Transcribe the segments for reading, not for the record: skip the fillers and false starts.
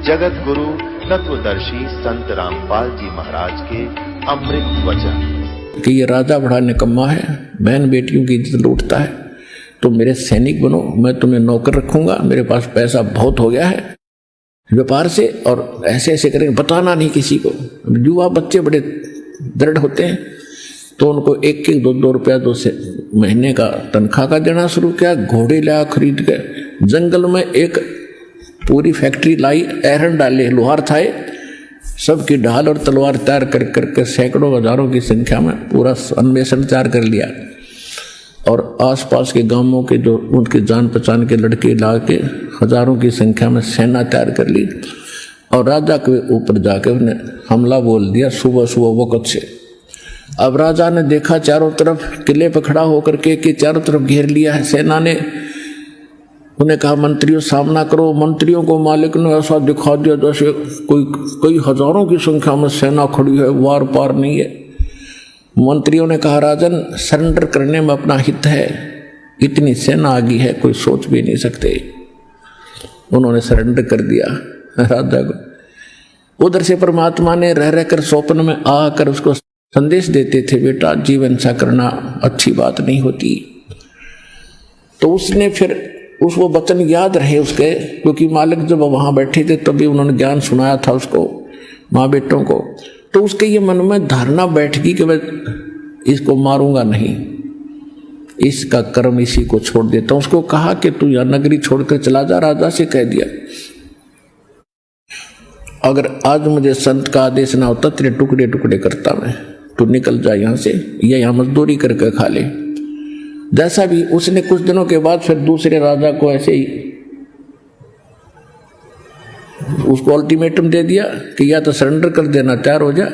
जगत गुरु तत्वदर्शी संत रामपाल जी महाराज के अमृत वचन कि ये राजा बड़ा निकम्मा है, बहन बेटियों की इज्जत लूटता है, तो मेरे सैनिक बनो, मैं तुम्हें नौकर रखूंगा, मेरे पास पैसा बहुत हो गया है व्यापार से, और ऐसे ऐसे करेंगे, बताना नहीं किसी को। युवा बच्चे बड़े दृढ़ होते हैं, तो उनको एक एक 2-2 रुपया 2 से महीने का तनख्वाह का देना शुरू किया। घोड़े ला खरीद के जंगल में एक पूरी फैक्ट्री लाई, एरन डाले, लोहार थाए, सबकी ढाल और तलवार तैयार कर करके सैकड़ों हजारों की संख्या में पूरा अन्वेषण तैयार कर लिया, और आसपास के गांवों के जो उनके जान पहचान के लड़के ला के हजारों की संख्या में सेना तैयार कर ली, और राजा के ऊपर जाके उन्हें हमला बोल दिया सुबह सुबह वक्त से। अब राजा ने देखा चारों तरफ किले पर खड़ा होकर के कि चारों तरफ घेर लिया है सेना ने। उन्हें कहा मंत्रियों सामना करो। मंत्रियों को मालिक ने ऐसा दिखा दिया जैसे कई हजारों की संख्या में सेना खड़ी है, वार पार नहीं है। मंत्रियों ने कहा राजन सरेंडर करने में अपना हित है, इतनी सेना आ गई है कोई सोच भी नहीं सकते। उन्होंने सरेंडर कर दिया राजा को। उधर से परमात्मा ने रह रहकर स्वप्न में आकर उसको संदेश देते थे, बेटा जीवन सा करना अच्छी बात नहीं होती। तो उसने फिर वो वचन याद रहे उसके, क्योंकि मालिक जब वहां बैठे थे तभी उन्होंने ज्ञान सुनाया था उसको, माँ बेटों को। तो उसके ये मन में धारणा बैठ गई कि मैं इसको मारूंगा नहीं, इसका कर्म इसी को छोड़ देता हूं। उसको कहा कि तू यह नगरी छोड़कर चला जा, राजा से कह दिया अगर आज मुझे संत का आदेश ना होता तेरे टुकड़े टुकड़े करता मैं, तू निकल जा यहाँ से, ये यहाँ मजदूरी करके खा ले। जैसा भी उसने कुछ दिनों के बाद फिर दूसरे राजा को ऐसे ही उसको अल्टीमेटम दे दिया कि या तो सरेंडर कर देना, तैयार हो जा।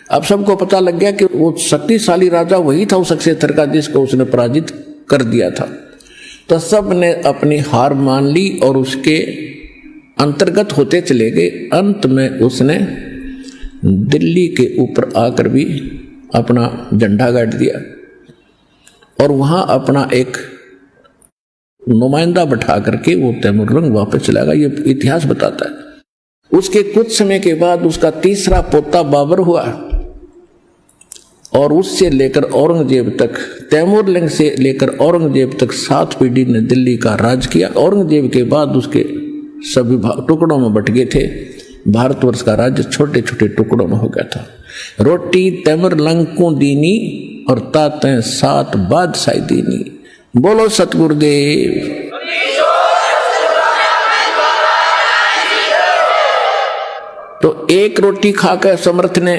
अब सबको पता लग गया कि वो शक्तिशाली राजा वही था उस अक्षेत्र का जिसको उसने पराजित कर दिया था। तो सब ने अपनी हार मान ली और उसके अंतर्गत होते चले गए। अंत में उसने दिल्ली के ऊपर आकर भी अपना झंडा गाड़ दिया और वहां अपना एक नुमाइंदा बैठा करके वो तैमूरलंग वापस चला गया। ये इतिहास बताता है। उसके कुछ समय के बाद उसका तीसरा पोता बाबर हुआ, और उससे लेकर औरंगजेब तक, तैमूरलंग से लेकर औरंगजेब तक 7 पीढ़ी ने दिल्ली का राज किया। औरंगजेब के बाद उसके सभी टुकड़ों में बट गए थे। भारतवर्ष का राज्य छोटे छोटे टुकड़ों में हो गया था। रोटी तैमूरलंग को दीनी और तातें 7 बादशाही दीनी। बोलो सतगुरुदेव। तो एक रोटी खाकर समर्थ ने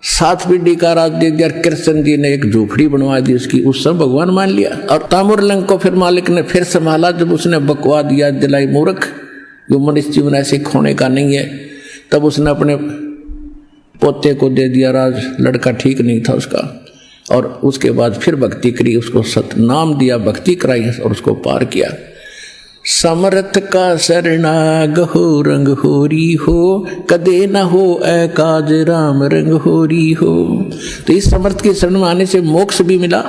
7 पीढ़ी का राज दे दिया। कृष्ण जी ने एक झोपड़ी बनवा दी उसकी, उस समय भगवान मान लिया। और तैमूरलंग को फिर मालिक ने फिर संभाला जब उसने बकवाद याद दिलाई, मूर्ख जो मनुष्य जीवन ऐसे खोने का नहीं है। तब उसने अपने पोते को दे दिया राज, लड़का ठीक नहीं था उसका, और उसके बाद फिर भक्ति करी, उसको सतनाम दिया, भक्ति कराई और उसको पार किया। समर्थ का शरणाग हो रंग होरी हो, कदे न हो ऐ काज राम रंग होरी हो। तो इस समर्थ के शरण में आने से मोक्ष भी मिला,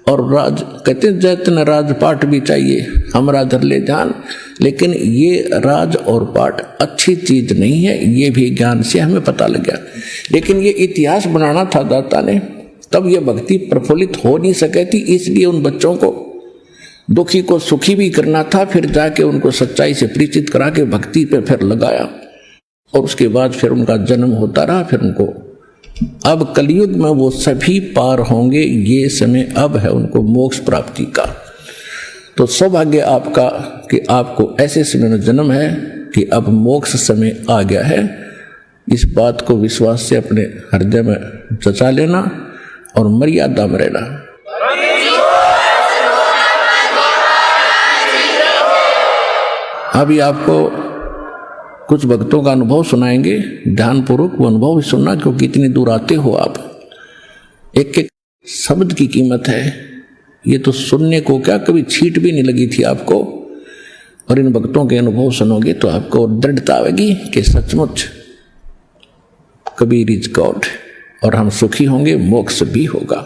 और राज कहते हैं जैतन राजपाट भी चाहिए हमरा धर ले ध्यान। लेकिन ये राज और पाठ अच्छी चीज नहीं है, ये भी ज्ञान से हमें पता लग गया। लेकिन ये इतिहास बनाना था दाता ने, तब ये भक्ति प्रफुल्लित हो नहीं सके थी, इसलिए उन बच्चों को दुखी को सुखी भी करना था। फिर जाके उनको सच्चाई से परिचित करा के भक्ति पे फिर लगाया, और उसके बाद फिर उनका जन्म होता रहा। फिर उनको अब कलयुग में वो सभी पार होंगे, ये समय अब है उनको मोक्ष प्राप्ति का। तो सौभाग्य आपका कि आपको ऐसे समय में जन्म है कि अब मोक्ष समय आ गया है। इस बात को विश्वास से अपने हृदय में जचा लेना और मर्यादा में रहना। अभी आपको कुछ भक्तों का अनुभव सुनाएंगे, ध्यानपूर्वक वो अनुभव भी सुनना, क्योंकि इतनी दूर आते हो आप। एक एक शब्द की कीमत है, ये तो सुनने को क्या कभी छींट भी नहीं लगी थी आपको, और इन भक्तों के अनुभव सुनोगे तो आपको दृढ़ता आएगी कि सचमुच कबीर इज गॉड, और हम सुखी होंगे, मोक्ष भी होगा।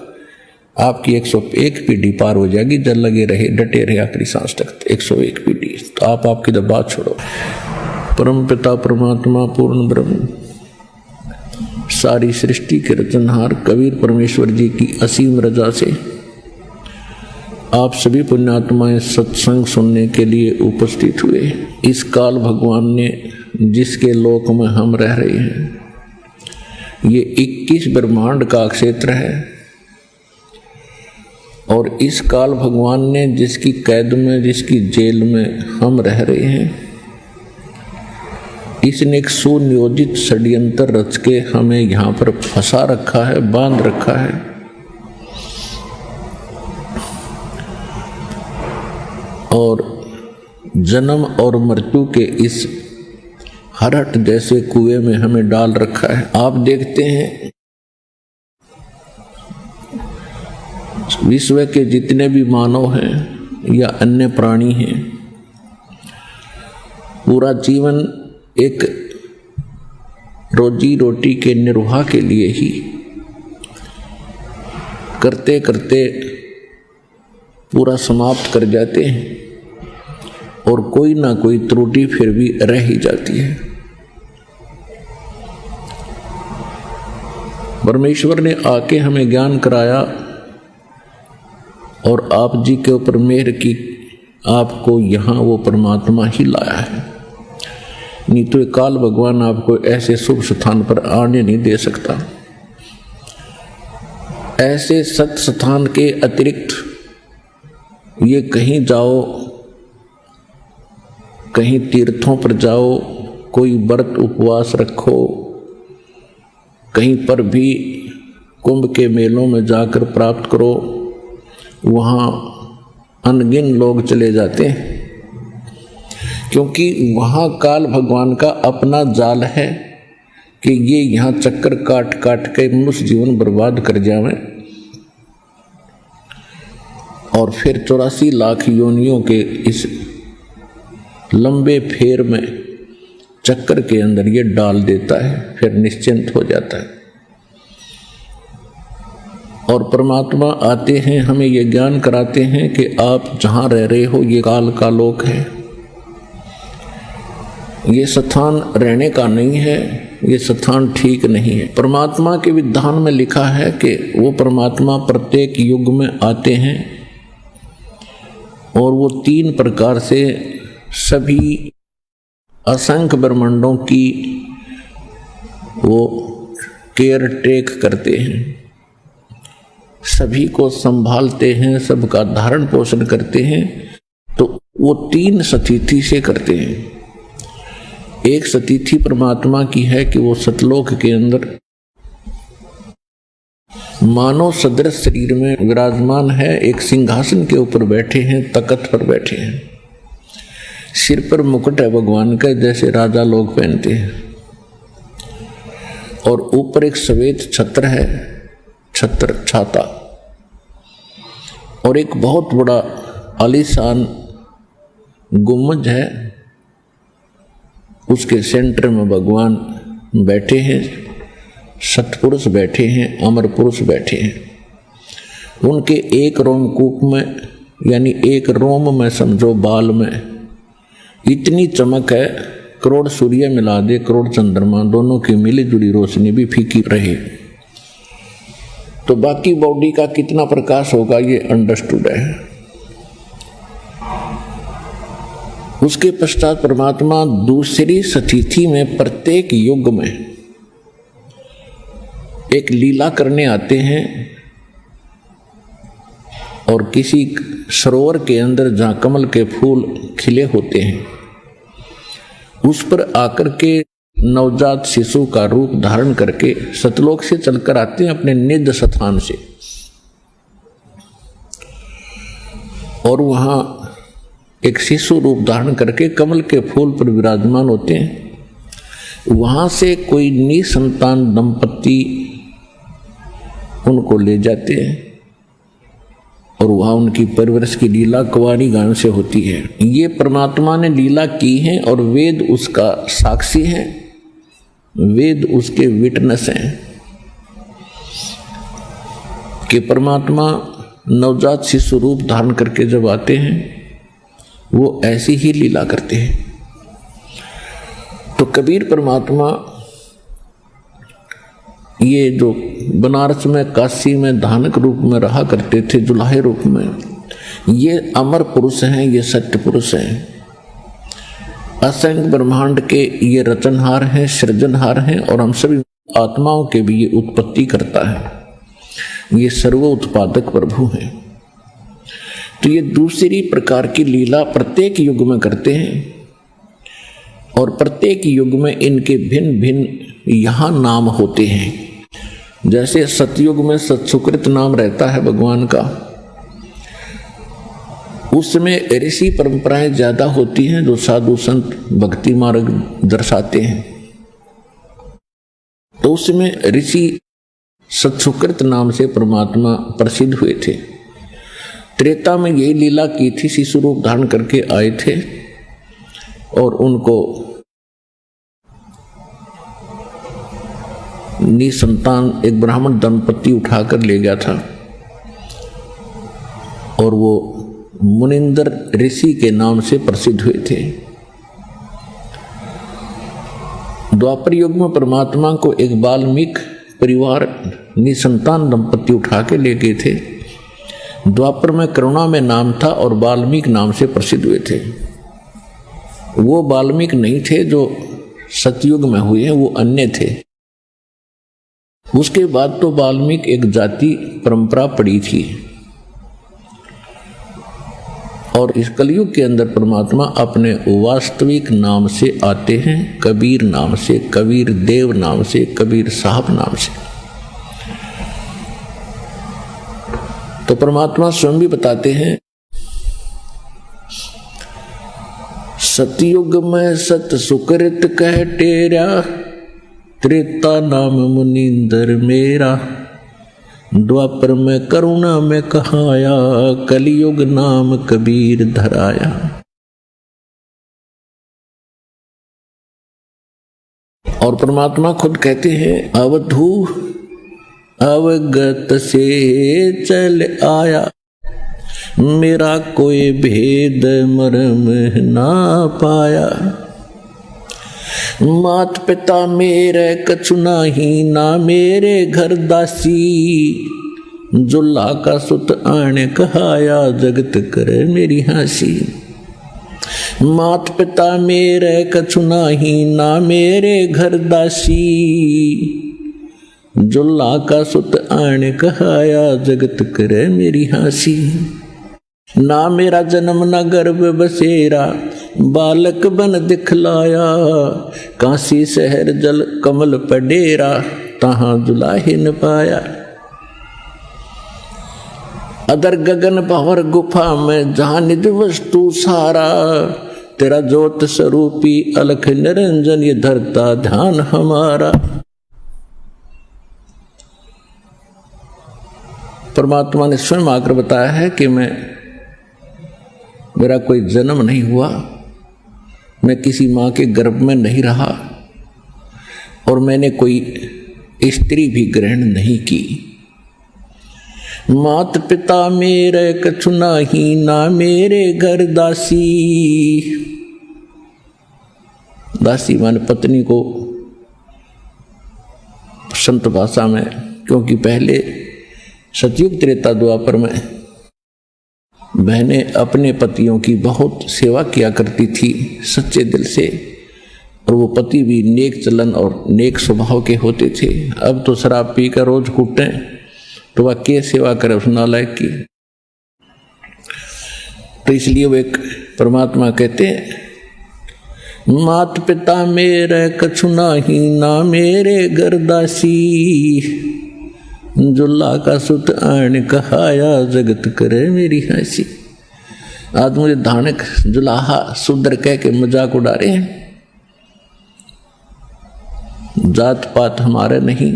आपकी 101 पीढ़ी पार हो जाएगी, जल लगे रहे, डटे रहे आखिरी सांस तक। 101 पीढ़ी। तो आप आपकी बात छोड़ो। परम पिता परमात्मा पूर्ण ब्रह्म सारी सृष्टि के रचनहार कबीर परमेश्वर जी की असीम रजा से आप सभी पुण्यात्माएं सत्संग सुनने के लिए उपस्थित हुए। इस काल भगवान ने जिसके लोक में हम रह रहे हैं ये 21 ब्रह्मांड का क्षेत्र है और इस काल भगवान ने जिसकी कैद में जिसकी जेल में हम रह रहे हैं इसने एक सुनियोजित षड्यंत्र रच के हमें यहाँ पर फंसा रखा है, बांध रखा है। और जन्म और मृत्यु के इस हरहट जैसे कुएं में हमें डाल रखा है। आप देखते हैं विश्व के जितने भी मानव हैं या अन्य प्राणी हैं पूरा जीवन एक रोजी रोटी के निर्वाह के लिए ही करते करते पूरा समाप्त कर जाते हैं और कोई ना कोई त्रुटि फिर भी रह ही जाती है। परमेश्वर ने आके हमें ज्ञान कराया और आप जी के ऊपर मेहर की, आपको यहाँ वो परमात्मा ही लाया है, नहीं तो काल भगवान आपको ऐसे शुभ स्थान पर आने नहीं दे सकता। ऐसे सत स्थान के अतिरिक्त ये कहीं जाओ, कहीं तीर्थों पर जाओ, कोई व्रत उपवास रखो, कहीं पर भी कुंभ के मेलों में जाकर प्राप्त करो, वहाँ अनगिन लोग चले जाते हैं क्योंकि वहाँ काल भगवान का अपना जाल है कि ये यहाँ चक्कर काट काट के मनुष्य जीवन बर्बाद कर जावे और फिर 84 लाख योनियों के इस लंबे फेर में चक्कर के अंदर ये डाल देता है, फिर निश्चिंत हो जाता है। और परमात्मा आते हैं, हमें ये ज्ञान कराते हैं कि आप जहाँ रह रहे हो ये काल का लोक है, ये स्थान रहने का नहीं है, ये स्थान ठीक नहीं है। परमात्मा के विधान में लिखा है कि वो परमात्मा प्रत्येक युग में आते हैं और वो 3 प्रकार से सभी असंख्य ब्रह्मांडों की वो केयर टेक करते हैं, सभी को संभालते हैं, सबका धारण पोषण करते हैं। तो वो 3 स्थिति से करते हैं। एक स्थिति परमात्मा की है कि वो सतलोक के अंदर मानव सदृश शरीर में विराजमान है, एक सिंहासन के ऊपर बैठे हैं, तख्त पर बैठे हैं, सिर पर मुकुट है भगवान का जैसे राजा लोग पहनते हैं और ऊपर एक सफेद छत्र है, छत्र छाता, और एक बहुत बड़ा आलीशान गुम्बद है, उसके सेंटर में भगवान बैठे हैं, सतपुरुष बैठे हैं, अमर पुरुष बैठे हैं। उनके एक रोमकूप में यानी एक रोम में समझो बाल में इतनी चमक है, करोड़ सूर्य मिला दे, करोड़ चंद्रमा, दोनों की मिली जुली रोशनी भी फीकी रहे तो बाकी बॉडी का कितना प्रकाश होगा ये अंडरस्टूड है। उसके पश्चात परमात्मा दूसरी स्थिति में प्रत्येक युग में एक लीला करने आते हैं और किसी सरोवर के अंदर जहाँ कमल के फूल खिले होते हैं उस पर आकर के नवजात शिशु का रूप धारण करके सतलोक से चलकर आते हैं अपने निज स्थान से, और वहाँ एक शिशु रूप धारण करके कमल के फूल पर विराजमान होते हैं। वहाँ से कोई निसंतान दंपति उनको ले जाते हैं और वहाँ उनकी परवरिश की लीला कुंवारी गायों से होती है। ये परमात्मा ने लीला की है और वेद उसका साक्षी है, वेद उसके विटनेस हैं कि परमात्मा नवजात शिशु रूप धारण करके जब आते हैं वो ऐसी ही लीला करते हैं। तो कबीर परमात्मा ये जो बनारस में, काशी में धानक रूप में रहा करते थे, जुलाहे रूप में, ये अमर पुरुष हैं, ये सत्य पुरुष हैं, असंख्य ब्रह्मांड के ये रचनहार हैं, सृजनहार हैं, और हम सभी आत्माओं के भी ये उत्पत्ति करता है। ये सर्व उत्पादक प्रभु हैं। तो ये दूसरी प्रकार की लीला प्रत्येक युग में करते हैं, और प्रत्येक युग में इनके भिन्न भिन्न यहाँ नाम होते हैं। जैसे सतयुग में सत्सुकृत नाम रहता है भगवान का, उसमें ऋषि परंपराएं ज्यादा होती हैं जो साधु संत भक्ति मार्ग दर्शाते हैं, तो उसमें ऋषि सत्सुकृत नाम से परमात्मा प्रसिद्ध हुए थे। त्रेता में यही लीला की थी, शिशु रूप धारण करके आए थे और उनको निसंतान एक ब्राह्मण दंपति उठाकर ले गया था, और वो मुनिंदर ऋषि के नाम से प्रसिद्ध हुए थे। द्वापर युग में परमात्मा को एक वाल्मीकि परिवार निसंतान दंपति उठा के ले गए थे। द्वापर में करुणा में नाम था और वाल्मीकि नाम से प्रसिद्ध हुए थे। वो वाल्मीकि नहीं थे जो सतयुग में हुए हैं, वो अन्य थे। उसके बाद तो वाल्मीकि एक जाति परंपरा पड़ी थी, और इस कलयुग के अंदर परमात्मा अपने वास्तविक नाम से आते हैं, कबीर नाम से, कबीर देव नाम से, कबीर साहब नाम से। तो परमात्मा स्वयं भी बताते हैं, सतयुग में सत सुकृत कह टेरा, त्रेता नाम मुनिंदर मेरा, द्वापर में करुणा में कहाया, कलियुग नाम कबीर धराया। और परमात्मा खुद कहते हैं, अवधू अवगत से चल आया, मेरा कोई भेद मर्म ना पाया। मात पिता मेरे कछु नाही, ना मेरे घर दासी, जुल्ला का सुत आने कहाया, जगत करे मेरी हंसी। मात पिता मेरे कछु नाही, ना मेरे घर दासी, जुल्ला का सुत आने कहाया, जगत करे मेरी हंसी। ना मेरा जन्म न गर्भ बसेरा, बालक बन दिखलाया, काशी शहर जल कमल पडेरा, तहां जुलाहे न पाया। अदर गगन भंवर गुफा में जहां निज वस्तु सारा, तेरा ज्योत स्वरूपी अलख निरंजन, ये धरता ध्यान हमारा। परमात्मा ने स्वयं आकर बताया है कि मेरा कोई जन्म नहीं हुआ, मैं किसी माँ के गर्भ में नहीं रहा, और मैंने कोई स्त्री भी ग्रहण नहीं की। मात पिता मेरे कछु नाही, ना मेरे घर दासी। दासी माने पत्नी को संत भाषा में, क्योंकि पहले सतयुग त्रेता द्वापर में बहनें अपने पतियों की बहुत सेवा किया करती थी सच्चे दिल से, और वो पति भी नेक चलन और नेक स्वभाव के होते थे। अब तो शराब पीकर रोज कूटें तो वह क्या सेवा करे उस नालायक की। तो इसलिए वो एक परमात्मा कहते हैं, मात पिता मेरे कछु नाही, ना मेरे घर दासी, जुल्ला का सुत आन कहाया, जगत करे मेरी हंसी। आज मुझे धानक जुलाहा सुंदर कह के मजाक उड़ा रहे हैं। जात पात हमारे नहीं,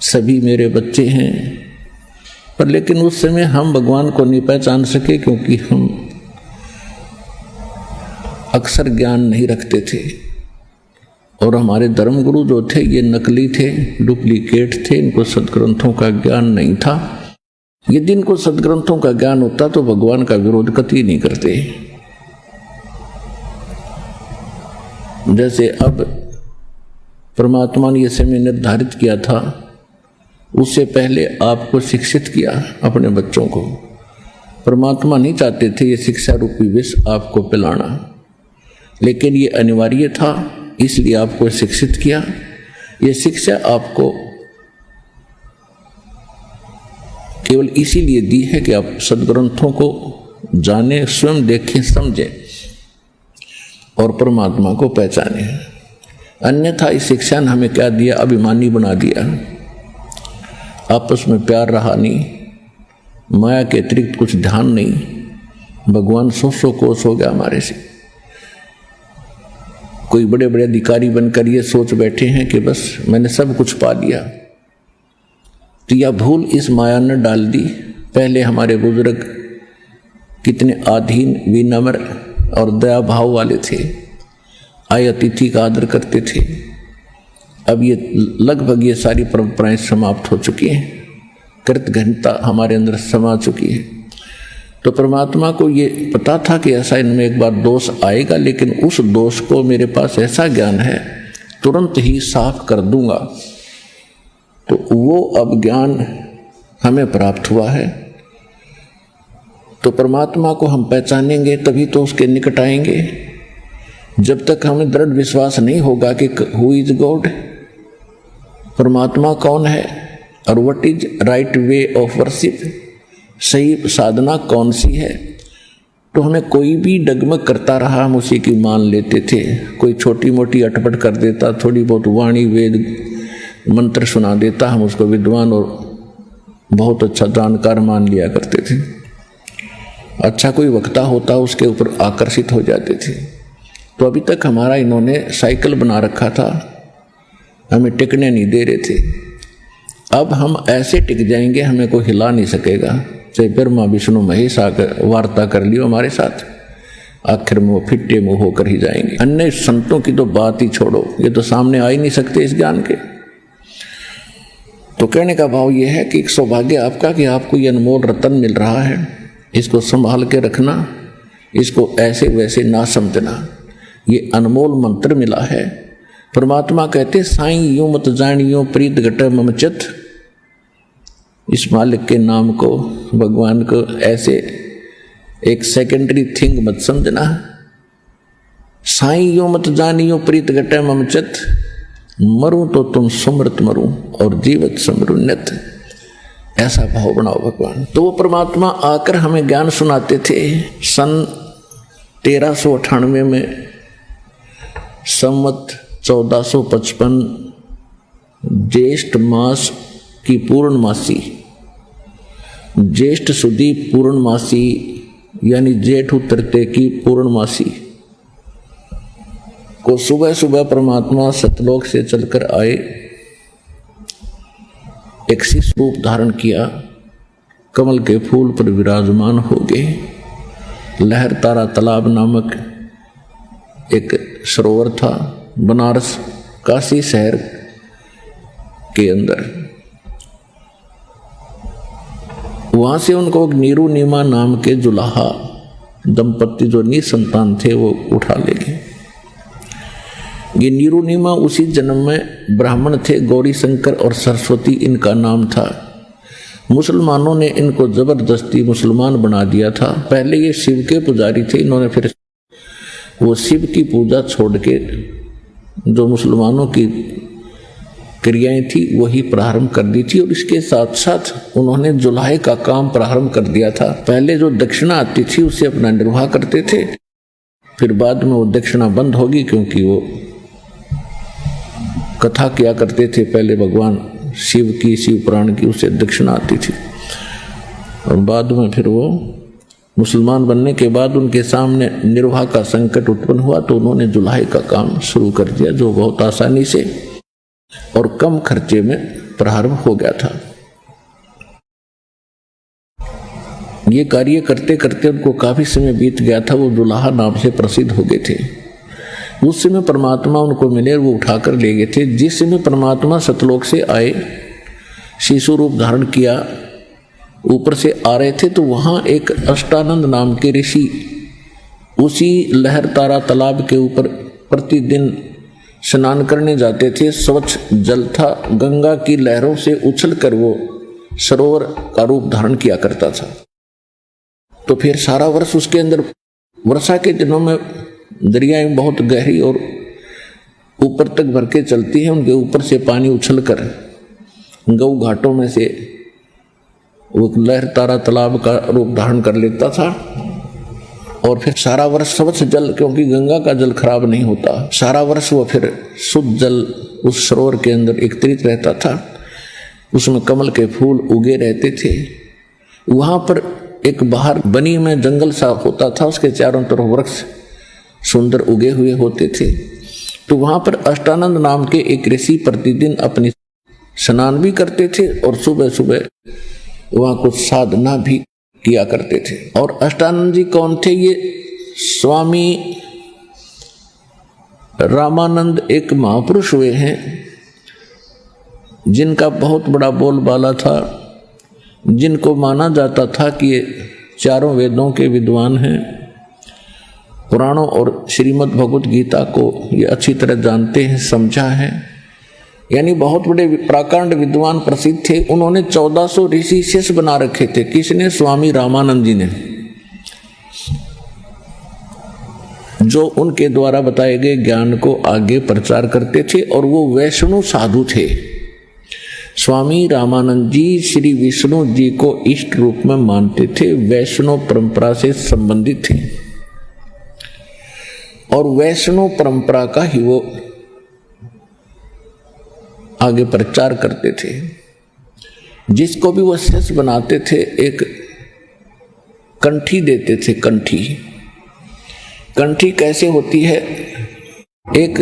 सभी मेरे बच्चे हैं, पर लेकिन उस समय हम भगवान को नहीं पहचान सके, क्योंकि हम अक्सर ज्ञान नहीं रखते थे, और हमारे धर्मगुरु जो थे ये नकली थे, डुप्लीकेट थे, इनको सदग्रंथों का ज्ञान नहीं था। यदि इनको सदग्रंथों का ज्ञान होता तो भगवान का विरोध कतई नहीं करते। जैसे अब परमात्मा ने यह समय निर्धारित किया था, उससे पहले आपको शिक्षित किया अपने बच्चों को। परमात्मा नहीं चाहते थे ये शिक्षा रूपी विष आपको पिलाना, लेकिन ये अनिवार्य था, इसलिए आपको शिक्षित किया। ये शिक्षा आपको केवल इसीलिए दी है कि आप सदग्रंथों को जाने, स्वयं देखें, समझें और परमात्मा को पहचाने। अन्यथा इस शिक्षा ने हमें क्या दिया? अभिमानी बना दिया। आपस में प्यार रहा नहीं, माया के अतिरिक्त कुछ ध्यान नहीं, भगवान सौ कोस हो गया हमारे से। कोई बड़े बड़े अधिकारी बनकर ये सोच बैठे हैं कि बस मैंने सब कुछ पा लिया। तो यह भूल इस माया ने डाल दी। पहले हमारे बुजुर्ग कितने आधीन, विनम्र और दया भाव वाले थे, आए अतिथि का आदर करते थे। अब ये लगभग ये सारी परंपराएं समाप्त हो चुकी हैं, कृतघ्नता हमारे अंदर समा चुकी है। तो परमात्मा को ये पता था कि ऐसा इनमें एक बार दोष आएगा, लेकिन उस दोष को मेरे पास ऐसा ज्ञान है तुरंत ही साफ कर दूंगा। तो वो अब ज्ञान हमें प्राप्त हुआ है। तो परमात्मा को हम पहचानेंगे तभी तो उसके निकट आएंगे। जब तक हमें दृढ़ विश्वास नहीं होगा कि हु इज गॉड, परमात्मा कौन है और what is right way of worship, सही साधना कौन सी है, तो हमें कोई भी डगमग करता रहा हम उसी की मान लेते थे। कोई छोटी मोटी अटपट कर देता, थोड़ी बहुत वाणी वेद मंत्र सुना देता, हम उसको विद्वान और बहुत अच्छा जानकार मान लिया करते थे। अच्छा कोई वक्ता होता उसके ऊपर आकर्षित हो जाते थे। तो अभी तक हमारा इन्होंने साइकिल बना रखा था, हमें टिकने नहीं दे रहे थे। अब हम ऐसे टिक जाएंगे हमें कोई हिला नहीं सकेगा। चाहे ब्रह्मा विष्णु महेश आकर वार्ता कर लियो हमारे साथ, आखिर में वो फिट्टे मुंह होकर ही जाएंगे। अन्य संतों की तो बात ही छोड़ो, ये तो सामने आ ही नहीं सकते इस ज्ञान के। तो कहने का भाव ये है कि एक सौभाग्य आपका कि आपको ये अनमोल रतन मिल रहा है, इसको संभाल के रखना, इसको ऐसे वैसे ना समझना। ये अनमोल मंत्र मिला है। परमात्मा कहते साईं यूं मत जानियो प्रीत घट मम चित। इस मालिक के नाम को, भगवान को ऐसे एक सेकेंडरी थिंग मत समझना। साईं यूं मत जानियो प्रीत घट मम चित, मरूं तो तुम सुमृत मरूं और जीवत समरुन्नत। ऐसा भाव बनाओ भगवान। तो वो परमात्मा आकर हमें ज्ञान सुनाते थे। सन 1398 में संवत 1455 ज्येष्ठ मास की पूर्णमासी, ज्येष्ठ सुदी पूर्णमासी यानी जेठ उतरते की पूर्णमासी को सुबह सुबह परमात्मा सतलोक से चलकर आए, एक शिशु रूप धारण किया, कमल के फूल पर विराजमान हो गए। लहर तारा तालाब नामक एक सरोवर था बनारस काशी शहर के अंदर। वहां से उनको नीरू नीमा नाम के जुलाहा दंपति जो निसंतान थे वो उठा ले गए। ये नीरू नीमा उसी जन्म में ब्राह्मण थे, गौरी शंकर और सरस्वती इनका नाम था। मुसलमानों ने इनको जबरदस्ती मुसलमान बना दिया था। पहले ये शिव के पुजारी थे, इन्होंने फिर वो शिव की पूजा छोड़ के जो मुसलमानों की क्रियाएं थी वही प्रारंभ कर दी थी, और इसके साथ साथ उन्होंने जुलाहे का काम प्रारंभ कर दिया था। पहले जो दक्षिणा आती थी उससे अपना निर्वाह करते थे, फिर बाद में वो दक्षिणा बंद होगी, क्योंकि वो कथा किया करते थे पहले भगवान शिव की, शिव पुराण की, उससे दक्षिणा आती थी। और बाद में फिर वो मुसलमान बनने के बाद उनके सामने निर्वाह का संकट उत्पन्न हुआ, तो उन्होंने जुलाहे का काम शुरू कर दिया, जो बहुत आसानी से और कम खर्चे में प्रारंभ हो गया था। ये कार्य करते करते उनको काफी समय बीत गया था। वो जुलाहा नाम से प्रसिद्ध हो गए थे। उस समय परमात्मा उनको मिले, वो उठाकर ले गए थे। जिस समय परमात्मा सतलोक से आए, शिशु रूप धारण किया, ऊपर से आ रहे थे, तो वहां एक अष्टानंद नाम के ऋषि उसी लहर तारा तालाब के ऊपर प्रतिदिन स्नान करने जाते थे। स्वच्छ जल था, गंगा की लहरों से उछलकर वो सरोवर का रूप धारण किया करता था। तो फिर सारा वर्ष उसके अंदर, वर्षा के दिनों में दरियाएं बहुत गहरी और ऊपर तक भर के चलती हैं, उनके ऊपर से पानी उछलकर गऊ घाटों में से वो लहर तारा तालाब का रूप धारण कर लेता था। और फिर सारा वर्ष स्वच्छ जल, क्योंकि गंगा का जल खराब नहीं होता, सारा वर्ष वो फिर शुद्ध जल उस सरोवर के अंदर एकत्रित रहता था। उसमें कमल के फूल उगे रहते थे। वहां पर एक बाहर बनी में जंगल सा होता था, उसके चारों तरफ वृक्ष सुंदर उगे हुए होते थे। तो वहां पर अष्टानंद नाम के एक ऋषि प्रतिदिन अपनी स्नान भी करते थे और सुबह सुबह वहां कुछ साधना भी किया करते थे। और अष्टानंद जी कौन थे? ये स्वामी रामानंद एक महापुरुष हुए हैं, जिनका बहुत बड़ा बोलबाला था, जिनको माना जाता था कि ये चारों वेदों के विद्वान हैं, पुराणों और श्रीमद् भगवत गीता को ये अच्छी तरह जानते हैं, समझा है। यानी बहुत बड़े प्राकांड विद्वान प्रसिद्ध थे। उन्होंने 1400 ऋषि शिष्य बना रखे थे। किसने? स्वामी रामानंद जी ने, जो उनके द्वारा बताए गए ज्ञान को आगे प्रचार करते थे। और वो वैष्णव साधु थे। स्वामी रामानंद जी श्री विष्णु जी को इष्ट रूप में मानते थे, वैष्णव परंपरा से संबंधित थे और वैष्णव परंपरा का ही वो आगे प्रचार करते थे। जिसको भी वो शिष्य बनाते थे एक कंठी देते थे। कंठी कैसे होती है? एक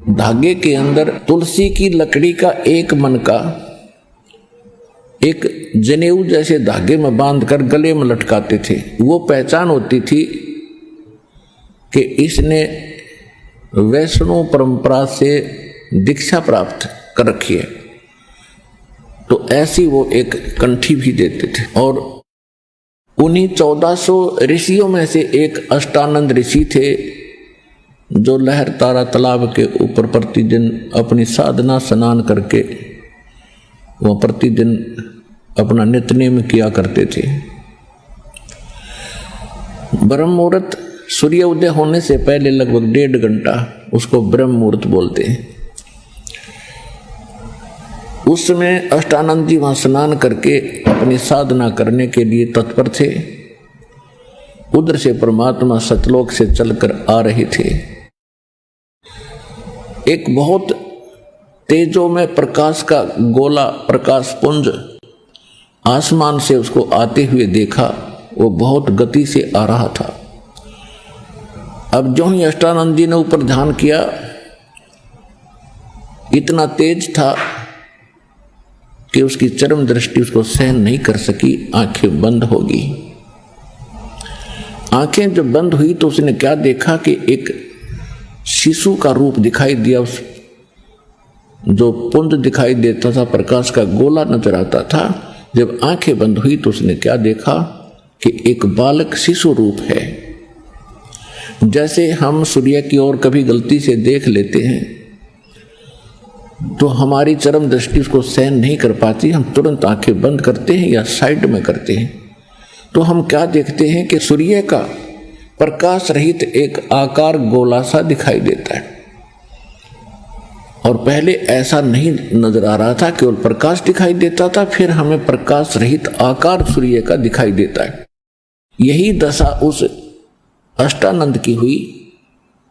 धागे के अंदर तुलसी की लकड़ी का एक मन का एक जनेऊ जैसे धागे में बांधकर गले में लटकाते थे। वो पहचान होती थी कि इसने वैष्णव परंपरा से दीक्षा प्राप्त कर रखी है। तो ऐसी वो एक कंठी भी देते थे। और उन्हीं 1400 ऋषियों में से एक अष्टानंद ऋषि थे, जो लहर तारा तालाब के ऊपर प्रतिदिन अपनी साधना स्नान करके वह प्रतिदिन अपना नित्यनेम किया करते थे। ब्रह्म मुहूर्त सूर्य उदय होने से पहले लगभग 1.5 घंटा उसको ब्रह्म मुहूर्त बोलते हैं। उस समय अष्टानंद जी वहां स्नान करके अपनी साधना करने के लिए तत्पर थे। उधर से परमात्मा सतलोक से चलकर आ रहे थे। एक बहुत तेजों में प्रकाश का गोला, प्रकाश पुंज आसमान से उसको आते हुए देखा। वो बहुत गति से आ रहा था। अब जो ही अष्टानंद जी ने ऊपर ध्यान किया, इतना तेज था कि उसकी चरम दृष्टि उसको सहन नहीं कर सकी, आंखें बंद होगी। आंखें जब बंद हुई तो उसने क्या देखा कि एक शिशु का रूप दिखाई दिया। उस जो पुंज दिखाई देता था, प्रकाश का गोला नजर आता था। जब आंखें बंद हुई तो उसने क्या देखा कि एक बालक शिशु रूप है। जैसे हम सूर्य की ओर कभी गलती से देख लेते हैं तो हमारी चरम दृष्टि उसको सहन नहीं कर पाती, हम तुरंत आंखें बंद करते हैं या साइड में करते हैं। तो हम क्या देखते हैं कि सूर्य का प्रकाश रहित एक आकार गोला सा दिखाई देता है। और पहले ऐसा नहीं नजर आ रहा था, केवल प्रकाश दिखाई देता था, फिर हमें प्रकाश रहित आकार सूर्य का दिखाई देता है। यही दशा उस अष्टानंद की हुई।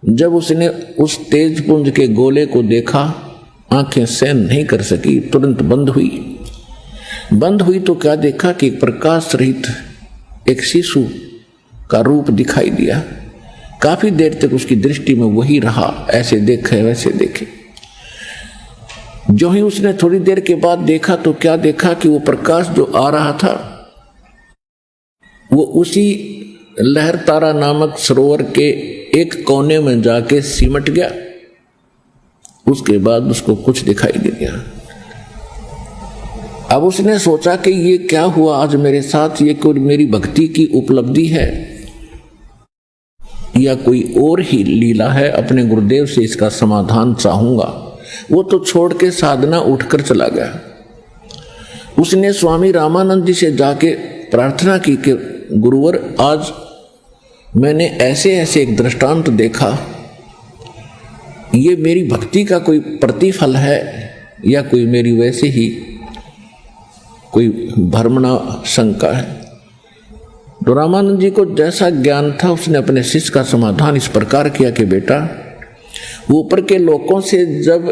जब उसने उस तेज पुंज के गोले को देखा, आंखें सहन नहीं कर सकी, तुरंत बंद हुई तो क्या देखा कि प्रकाश रहित एक शिशु का रूप दिखाई दिया। काफी देर तक उसकी दृष्टि में वही रहा, ऐसे देखे वैसे देखे। जो ही उसने थोड़ी देर के बाद देखा तो क्या देखा कि वो प्रकाश जो आ रहा था वो उसी लहर तारा नामक सरोवर के एक कोने में जाके सिमट गया। उसके बाद उसको कुछ दिखाई नहीं दिया। अब उसने सोचा कि ये क्या हुआ आज मेरे साथ, ये कोई मेरी भक्ति की उपलब्धि है। या कोई और ही लीला है, अपने गुरुदेव से इसका समाधान चाहूंगा। वो तो छोड़ के साधना उठकर चला गया। उसने स्वामी रामानंद जी से जाके प्रार्थना की कि गुरुवर, आज मैंने ऐसे ऐसे एक दृष्टांत देखा, ये मेरी भक्ति का कोई प्रतिफल है या कोई मेरी वैसे ही कोई भ्रमणा शंका है। तो रामानंद जी को जैसा ज्ञान था, उसने अपने शिष्य का समाधान इस प्रकार किया कि बेटा, ऊपर के लोकों से जब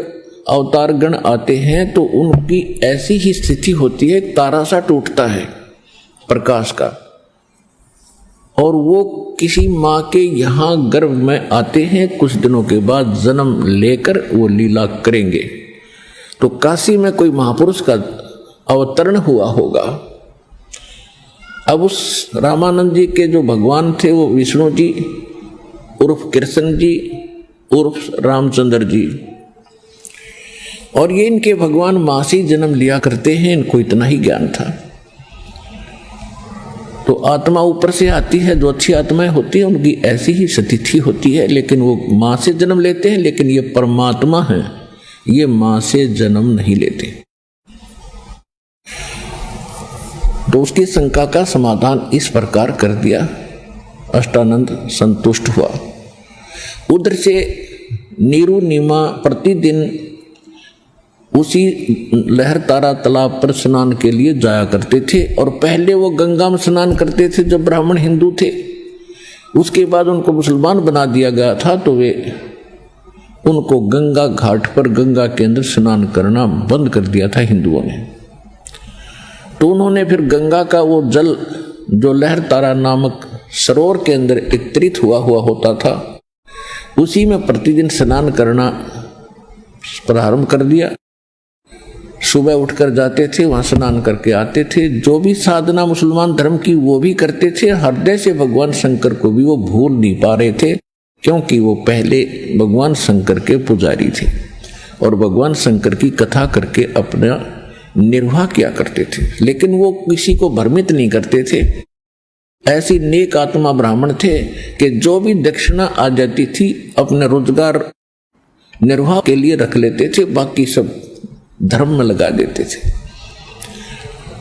अवतारगण आते हैं तो उनकी ऐसी ही स्थिति होती है, तारा सा टूटता है प्रकाश का, और वो किसी माँ के यहाँ गर्भ में आते हैं, कुछ दिनों के बाद जन्म लेकर वो लीला करेंगे। तो काशी में कोई महापुरुष का अवतरण हुआ होगा। अब उस रामानंद जी के जो भगवान थे वो विष्णु जी उर्फ कृष्ण जी उर्फ रामचंद्र जी, और ये इनके भगवान माँ से जन्म लिया करते हैं, इनको इतना ही ज्ञान था। तो आत्मा ऊपर से आती है, जो अच्छी आत्माएं होती है उनकी ऐसी ही स्थिति होती है, लेकिन वो माँ से जन्म लेते हैं, लेकिन ये परमात्मा है, ये माँ से जन्म नहीं लेते। तो उसकी शंका का समाधान इस प्रकार कर दिया। अष्टानंद संतुष्ट हुआ। उधर से नीरू नीमा प्रतिदिन उसी लहर तारा तालाब पर स्नान के लिए जाया करते थे, और पहले वो गंगा में स्नान करते थे जब ब्राह्मण हिंदू थे। उसके बाद उनको मुसलमान बना दिया गया था, तो वे उनको गंगा घाट पर गंगा के अंदर स्नान करना बंद कर दिया था हिंदुओं ने। तो उन्होंने फिर गंगा का वो जल जो लहर तारा नामक सरोवर के अंदर एकत्रित हुआ होता था, उसी में प्रतिदिन स्नान करना प्रारंभ कर दिया। सुबह उठकर जाते थे, वहां स्नान करके आते थे। जो भी साधना मुसलमान धर्म की वो भी करते थे। हृदय से भगवान शंकर को भी वो भूल नहीं पा रहे थे, क्योंकि वो पहले भगवान शंकर के पुजारी थे और भगवान शंकर की कथा करके अपना निर्वाह किया करते थे। लेकिन वो किसी को भ्रमित नहीं करते थे। ऐसी नेक आत्मा ब्राह्मण थे कि जो भी दक्षिणा आ जाती थी अपने रोजगार निर्वाह के लिए रख लेते थे, बाकी सब धर्म में लगा देते थे।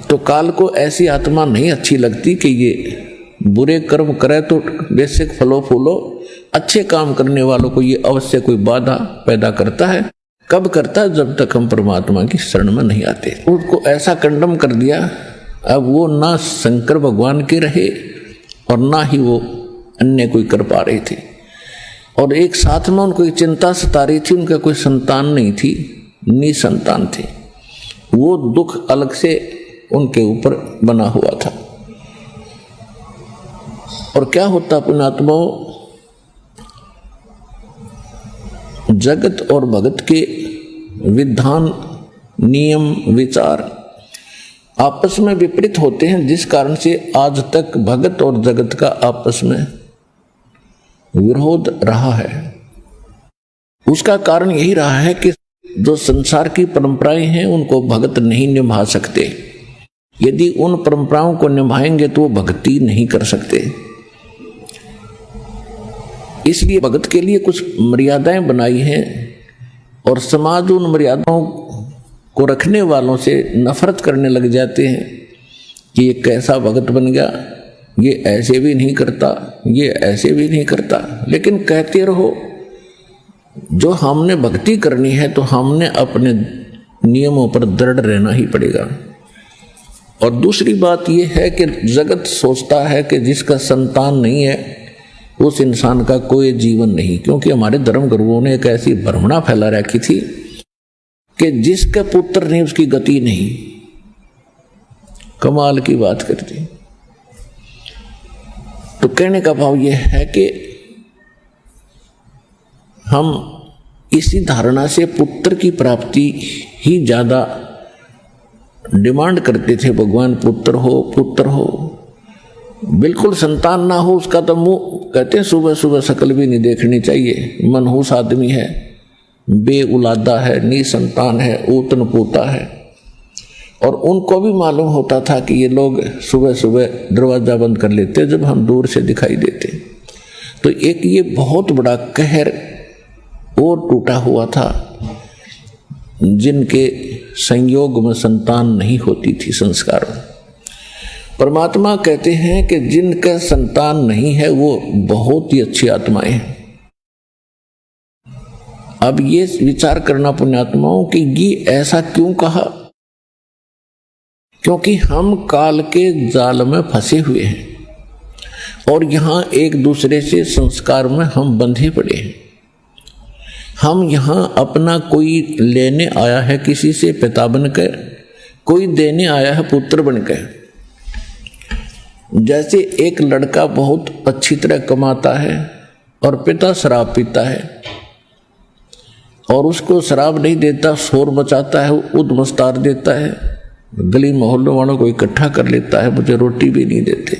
तो काल को ऐसी आत्मा नहीं अच्छी लगती कि ये बुरे कर्म करे तो बेशक फलो फूलो, अच्छे काम करने वालों को ये अवश्य कोई बाधा पैदा करता है। कब करता है? जब तक हम परमात्मा की शरण में नहीं आते। उसको ऐसा कंडम कर दिया। अब वो ना शंकर भगवान के रहे और ना ही वो अन्य कोई कर पा रहे थे, और एक साथ में उनको एक चिंता सता रही थी, उनका कोई संतान नहीं थी, निसंतान थे। वो दुख अलग से उनके ऊपर बना हुआ था। और क्या होता पुण्यात्माओं, जगत और भगत के विधान नियम विचार आपस में विपरीत होते हैं, जिस कारण से आज तक भगत और जगत का आपस में विरोध रहा है। उसका कारण यही रहा है कि जो संसार की परंपराएं हैं उनको भगत नहीं निभा सकते। यदि उन परंपराओं को निभाएंगे तो वो भक्ति नहीं कर सकते। इसलिए भगत के लिए कुछ मर्यादाएं बनाई हैं, और समाज उन मर्यादाओं को रखने वालों से नफरत करने लग जाते हैं कि ये कैसा भगत बन गया, ये ऐसे भी नहीं करता, ये ऐसे भी नहीं करता। लेकिन कहते रहो, जो हमने भक्ति करनी है तो हमने अपने नियमों पर दृढ़ रहना ही पड़ेगा। और दूसरी बात यह है कि जगत सोचता है कि जिसका संतान नहीं है उस इंसान का कोई जीवन नहीं, क्योंकि हमारे धर्म गुरुओं ने एक ऐसी भ्रमणा फैला रखी थी कि जिसका पुत्र नहीं उसकी गति नहीं। कमाल की बात करती। तो कहने का भाव यह है कि हम इसी धारणा से पुत्र की प्राप्ति ही ज्यादा डिमांड करते थे। भगवान पुत्र हो, पुत्र हो। बिल्कुल संतान ना हो उसका तो मुंह कहते हैं सुबह सुबह शक्ल भी नहीं देखनी चाहिए। मनहूस आदमी है, बेउलादा है, निसंतान है, ऊतन पोता है। और उनको भी मालूम होता था कि ये लोग सुबह सुबह दरवाजा बंद कर लेते जब हम दूर से दिखाई देते। तो एक ये बहुत बड़ा कहर और टूटा हुआ था, जिनके संयोग में संतान नहीं होती थी संस्कार में। परमात्मा कहते हैं कि जिनका संतान नहीं है वो बहुत ही अच्छी आत्माएं हैं। अब ये विचार करना पुण्यात्माओं कि ये ऐसा क्यों कहा, क्योंकि हम काल के जाल में फंसे हुए हैं और यहाँ एक दूसरे से संस्कार में हम बंधे पड़े हैं। हम यहाँ अपना कोई लेने आया है किसी से पिता बनकर, कोई देने आया है पुत्र बनकर। जैसे एक लड़का बहुत अच्छी तरह कमाता है और पिता शराब पीता है और उसको शराब नहीं देता, शोर मचाता है, उद्मस्तार देता है, गली मोहल्लों वालों को इकट्ठा कर लेता है, मुझे रोटी भी नहीं देते।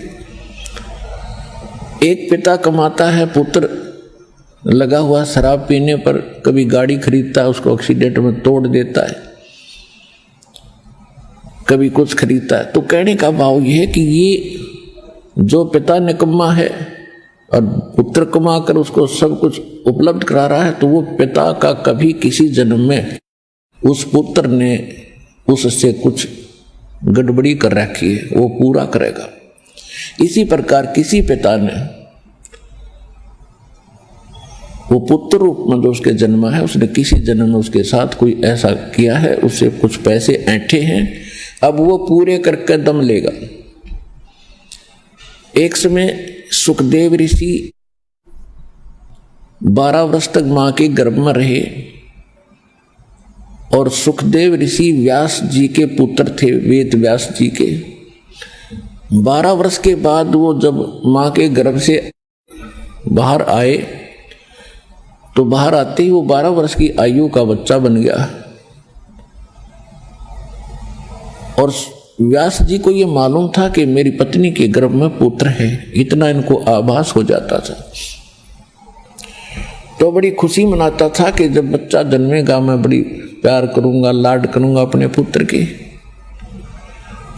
एक पिता कमाता है, पुत्र लगा हुआ शराब पीने पर कभी गाड़ी खरीदता है, उसको एक्सीडेंट में तोड़ देता है, कभी कुछ खरीदता है। तो कहने का भाव यह है कि ये जो पिता निकम्मा है और पुत्र कमा कर उसको सब कुछ उपलब्ध करा रहा है, तो वो पिता का कभी किसी जन्म में उस पुत्र ने उससे कुछ गड़बड़ी कर रखी है, वो पूरा करेगा। इसी प्रकार किसी पिता ने वो पुत्र रूप में जो उसके जन्म है, उसने किसी जन्म में उसके साथ कोई ऐसा किया है, उससे कुछ पैसे ऐंठे हैं, अब वो पूरे करके दम लेगा। एक समय सुखदेव ऋषि 12 वर्ष तक मां के गर्भ में रहे और सुखदेव ऋषि व्यास जी के पुत्र थे, वेद व्यास जी के। 12 वर्ष के बाद वो जब मां के गर्भ से बाहर आए तो बाहर आते ही वो 12 वर्ष की आयु का बच्चा बन गया। और व्यास जी को ये मालूम था कि मेरी पत्नी के गर्भ में पुत्र है, इतना इनको आभास हो जाता था। तो बड़ी खुशी मनाता था कि जब बच्चा जन्मेगा मैं बड़ी प्यार करूंगा, लाड करूंगा अपने पुत्र के,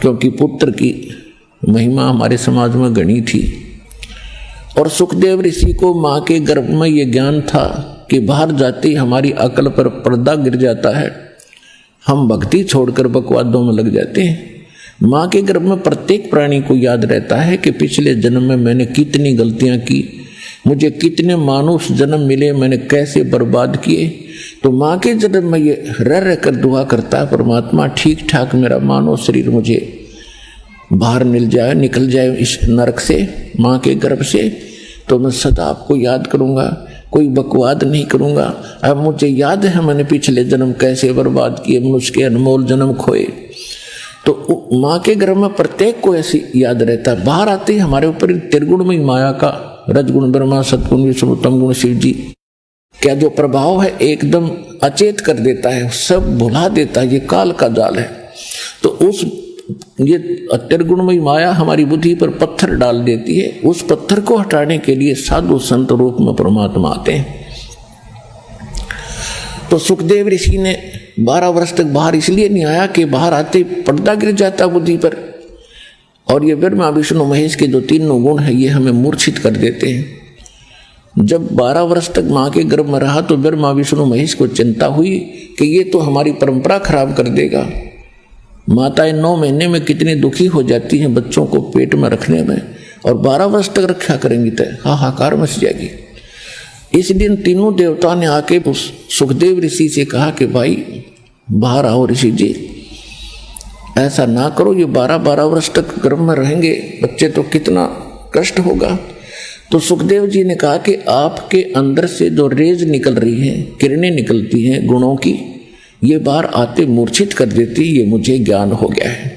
क्योंकि पुत्र की महिमा हमारे समाज में गणी थी। और सुखदेव ऋषि को मां के गर्भ में ये ज्ञान था कि बाहर जाते ही हमारी अकल पर पर्दा गिर जाता है, हम भक्ति छोड़कर बकवादों में लग जाते हैं। मां के गर्भ में प्रत्येक प्राणी को याद रहता है कि पिछले जन्म में मैंने कितनी गलतियां की, मुझे कितने मानुष जन्म मिले, मैंने कैसे बर्बाद किए। तो मां के जन्म में ये रह रह कर दुआ करता है, परमात्मा ठीक ठाक मेरा मानव शरीर मुझे बाहर निकल जाए इस नरक से, मां के गर्भ से, तो मैं सदा आपको याद करूंगा, कोई बकवाद नहीं करूंगा। अब मुझे याद है मैंने पिछले जन्म कैसे बर्बाद किए, मनुष्य के अनमोल जन्म खोए। तो माँ के गर्भ में प्रत्येक को ऐसी याद रहता है। बाहर आते ही हमारे ऊपर त्रिगुणमयी माया का, रजगुण ब्रह्मा, सतगुण विष्णु, तम गुण शिव जी, क्या जो प्रभाव है एकदम अचेत कर देता है, सब भुला देता है। ये काल का जाल है। तो उस ये त्रिगुणमयी माया हमारी बुद्धि पर पत्थर डाल देती है। उस पत्थर को हटाने के लिए साधु संत रूप में परमात्मा आते हैं। तो सुखदेव ऋषि ने 12 वर्ष तक बाहर इसलिए नहीं आया कि बाहर आते पर्दा गिर जाता बुद्धि पर, और ये ब्रह्मा विष्णु महेश के जो तीनों गुण है ये हमें मूर्छित कर देते हैं। जब 12 वर्ष तक माँ के गर्भ में रहा तो ब्रह्मा विष्णु महेश को चिंता हुई कि ये तो हमारी परंपरा खराब कर देगा। माताएं 9 महीने में कितनी दुखी हो जाती हैं बच्चों को पेट में रखने में, और 12 वर्ष तक रक्षा करेंगी तो हाहाकार मच जाएगी। इस दिन तीनों देवताओं ने आके सुखदेव ऋषि से कहा कि भाई बाहर आओ ऋषि जी, ऐसा ना करो, ये 12 वर्ष तक गर्भ में रहेंगे बच्चे तो कितना कष्ट होगा। तो सुखदेव जी ने कहा कि आपके अंदर से जो रेज निकल रही है, किरणें निकलती हैं गुणों की, ये बाहर आते मूर्छित कर देती, ये मुझे ज्ञान हो गया है।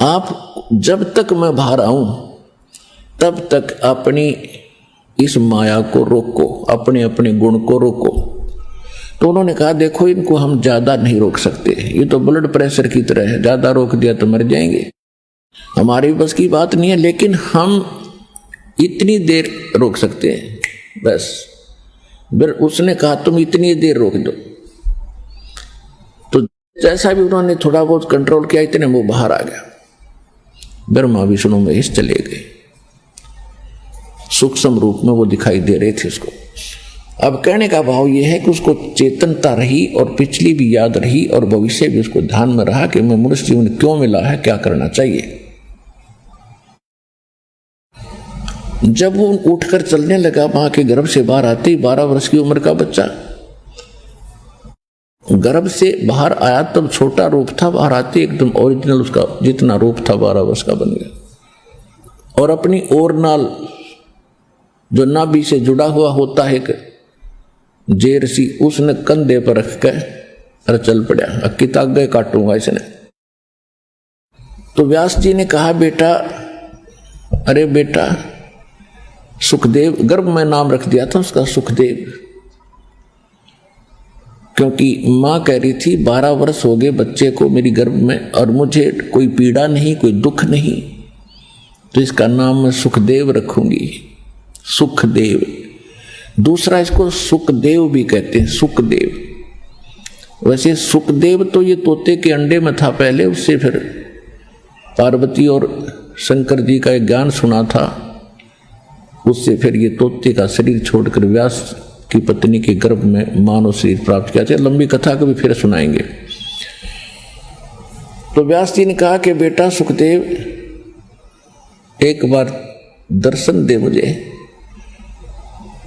आप जब तक मैं बाहर आऊं तब तक अपनी इस माया को रोको, अपने अपने गुण को रोको। तो उन्होंने कहा देखो इनको हम ज्यादा नहीं रोक सकते, ये तो ब्लड प्रेशर की तरह है, ज्यादा रोक दिया तो मर जाएंगे, हमारी बस की बात नहीं है, लेकिन हम इतनी देर रोक सकते हैं बस। फिर उसने कहा तुम इतनी देर रोक दो। तो जैसा भी उन्होंने थोड़ा बहुत कंट्रोल किया, इतने वो बाहर आ गया। ब्रह्मा विष्णु महेश चले गए। सूक्ष्म रूप में वो दिखाई दे रहे थे उसको। अब कहने का भाव ये है कि उसको चेतनता रही और पिछली भी याद रही और भविष्य भी उसको ध्यान में रहा कि मैं मनुष्य जीवन क्यों मिला है, क्या करना चाहिए। जब वो उठकर चलने लगा, मां के गर्भ से बाहर आते ही 12 वर्ष की उम्र का बच्चा गर्भ से बाहर आया, तब छोटा रूप था, बाहर आते एकदम ओरिजिनल उसका जितना रूप था 12 वर्ष का बन गया। और अपनी ओर नाल जो नाभि से जुड़ा हुआ होता है जेर सी, उसने कंधे पर रख के अरे चल पड़ा, अक्की आगे काटूंगा इसने। तो व्यास जी ने कहा, बेटा, अरे बेटा सुखदेव, गर्भ में नाम रख दिया था उसका सुखदेव, क्योंकि मां कह रही थी 12 वर्ष हो गए बच्चे को मेरी गर्भ में और मुझे कोई पीड़ा नहीं, कोई दुख नहीं, तो इसका नाम मैं सुखदेव रखूंगी, सुखदेव। दूसरा इसको सुखदेव भी कहते हैं, सुखदेव। वैसे सुखदेव तो ये तोते के अंडे में था पहले, उससे फिर पार्वती और शंकर जी का एक ज्ञान सुना था, उससे फिर ये तोते का शरीर छोड़कर व्यास की पत्नी के गर्भ में मानव शरीर प्राप्त किया। था लंबी कथा कभी फिर सुनाएंगे। तो व्यास जी ने कहा कि बेटा सुखदेव, एक बार दर्शन दे मुझे,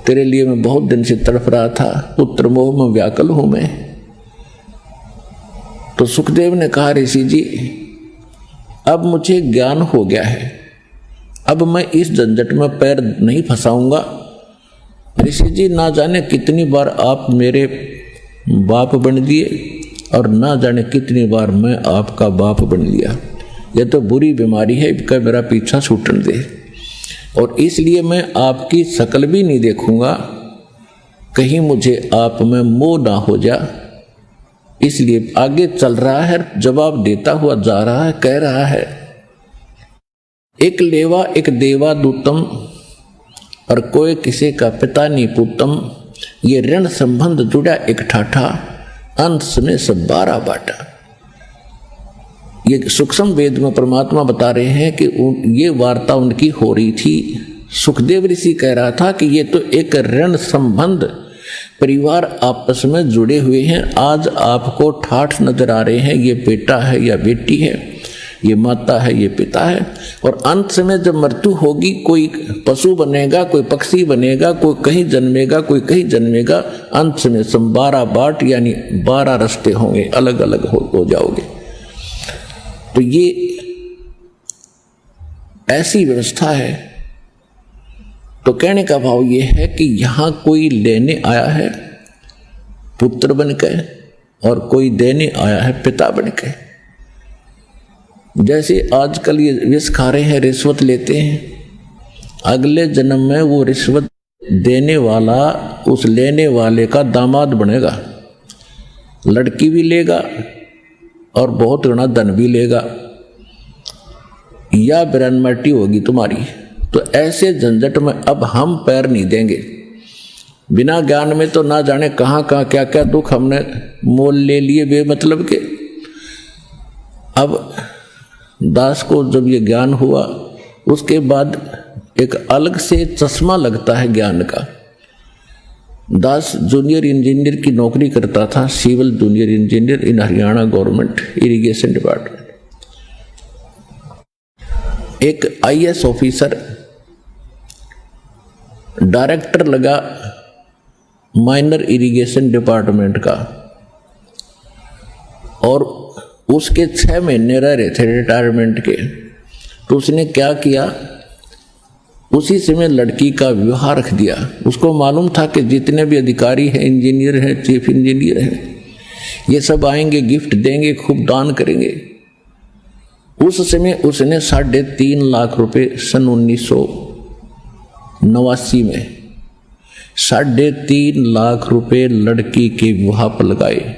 तेरे लिए मैं बहुत दिन से तड़प रहा था, पुत्र मोह में व्याकुल हूं मैं। तो सुखदेव ने कहा, ऋषि जी अब मुझे ज्ञान हो गया है, अब मैं इस झंझट में पैर नहीं फंसाऊंगा। ऋषि जी ना जाने कितनी बार आप मेरे बाप बन दिए और ना जाने कितनी बार मैं आपका बाप बन लिया। यह तो बुरी बीमारी है, इसका मेरा पीछा छूटने दे। और इसलिए मैं आपकी शक्ल भी नहीं देखूंगा, कहीं मुझे आप में मोह ना हो जा। इसलिए आगे चल रहा है, जवाब देता हुआ जा रहा है, कह रहा है, एक लेवा एक देवा दूतम और कोई किसी का पिता नहीं पूतम, ये ऋण संबंध जुड़ा एक ठाठा, अंत में सब 12 बाटा। ये सूक्ष्म वेद में परमात्मा बता रहे हैं कि ये वार्ता उनकी हो रही थी। सुखदेव ऋषि कह रहा था कि ये तो एक ऋण संबंध, परिवार आपस में जुड़े हुए हैं। आज आपको ठाठ नजर आ रहे हैं, ये बेटा है या बेटी है, ये माता है, ये पिता है। और अंत में जब मृत्यु होगी, कोई पशु बनेगा, कोई पक्षी बनेगा, कोई कहीं जन्मेगा, कोई कहीं जन्मेगा। अंत में सब 12 बाट यानी 12 रास्ते होंगे, अलग अलग हो जाओगे। तो ये ऐसी व्यवस्था है। तो कहने का भाव ये है कि यहां कोई लेने आया है पुत्र बनकर और कोई देने आया है पिता बनकर। जैसे आजकल ये विष खा रहे हैं, रिश्वत लेते हैं, अगले जन्म में वो रिश्वत देने वाला उस लेने वाले का दामाद बनेगा, लड़की भी लेगा और बहुत घना धन भी लेगा, या ब्रह्मटी होगी तुम्हारी। तो ऐसे झंझट में अब हम पैर नहीं देंगे। बिना ज्ञान में तो ना जाने कहाँ कहाँ क्या क्या दुख हमने मोल ले लिए बेमतलब के। अब दास को जब ये ज्ञान हुआ, उसके बाद एक अलग से चश्मा लगता है ज्ञान का। दास जूनियर इंजीनियर की नौकरी करता था, civil junior engineer in Haryana government irrigation department. एक IAS ऑफिसर डायरेक्टर लगा माइनर इरिगेशन डिपार्टमेंट का, और उसके 6 महीने रह रहे थे रिटायरमेंट के। तो उसने क्या किया, उसी समय लड़की का विवाह रख दिया। उसको मालूम था कि जितने भी अधिकारी हैं, इंजीनियर हैं, चीफ इंजीनियर हैं, ये सब आएंगे, गिफ्ट देंगे, खूब दान करेंगे। उस समय उसने 3.5 लाख रुपए सन 1989 में 3.5 लाख रुपए लड़की के विवाह पर लगाए।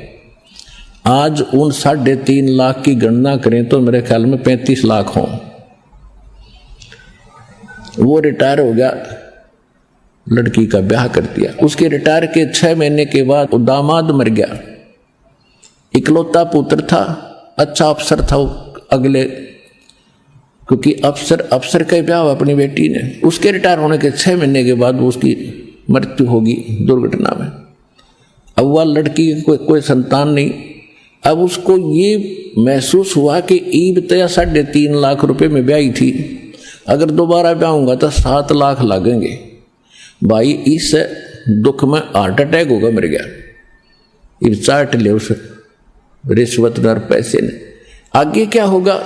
आज उन 3.5 लाख की गणना करें तो मेरे ख्याल में 35 लाख हों। वो रिटायर हो गया, लड़की का ब्याह कर दिया। उसके रिटायर के 6 महीने के बाद दामाद मर गया। इकलौता पुत्र था, अच्छा अफसर था, अगले क्योंकि अफसर का ब्याह अपनी बेटी ने, उसके रिटायर होने के 6 महीने के बाद उसकी मृत्यु होगी दुर्घटना में। अब वह लड़की कोई संतान नहीं। अब उसको ये महसूस हुआ कि ईब तो 3.5 लाख रुपए में ब्याही थी, अगर दोबारा ब्याहूंगा तो 7 लाख लगेंगे। भाई इस दुख में हार्ट अटैक होगा, मर गया। ये चाट ले उस रिश्वतदार पैसे ने। आगे क्या होगा?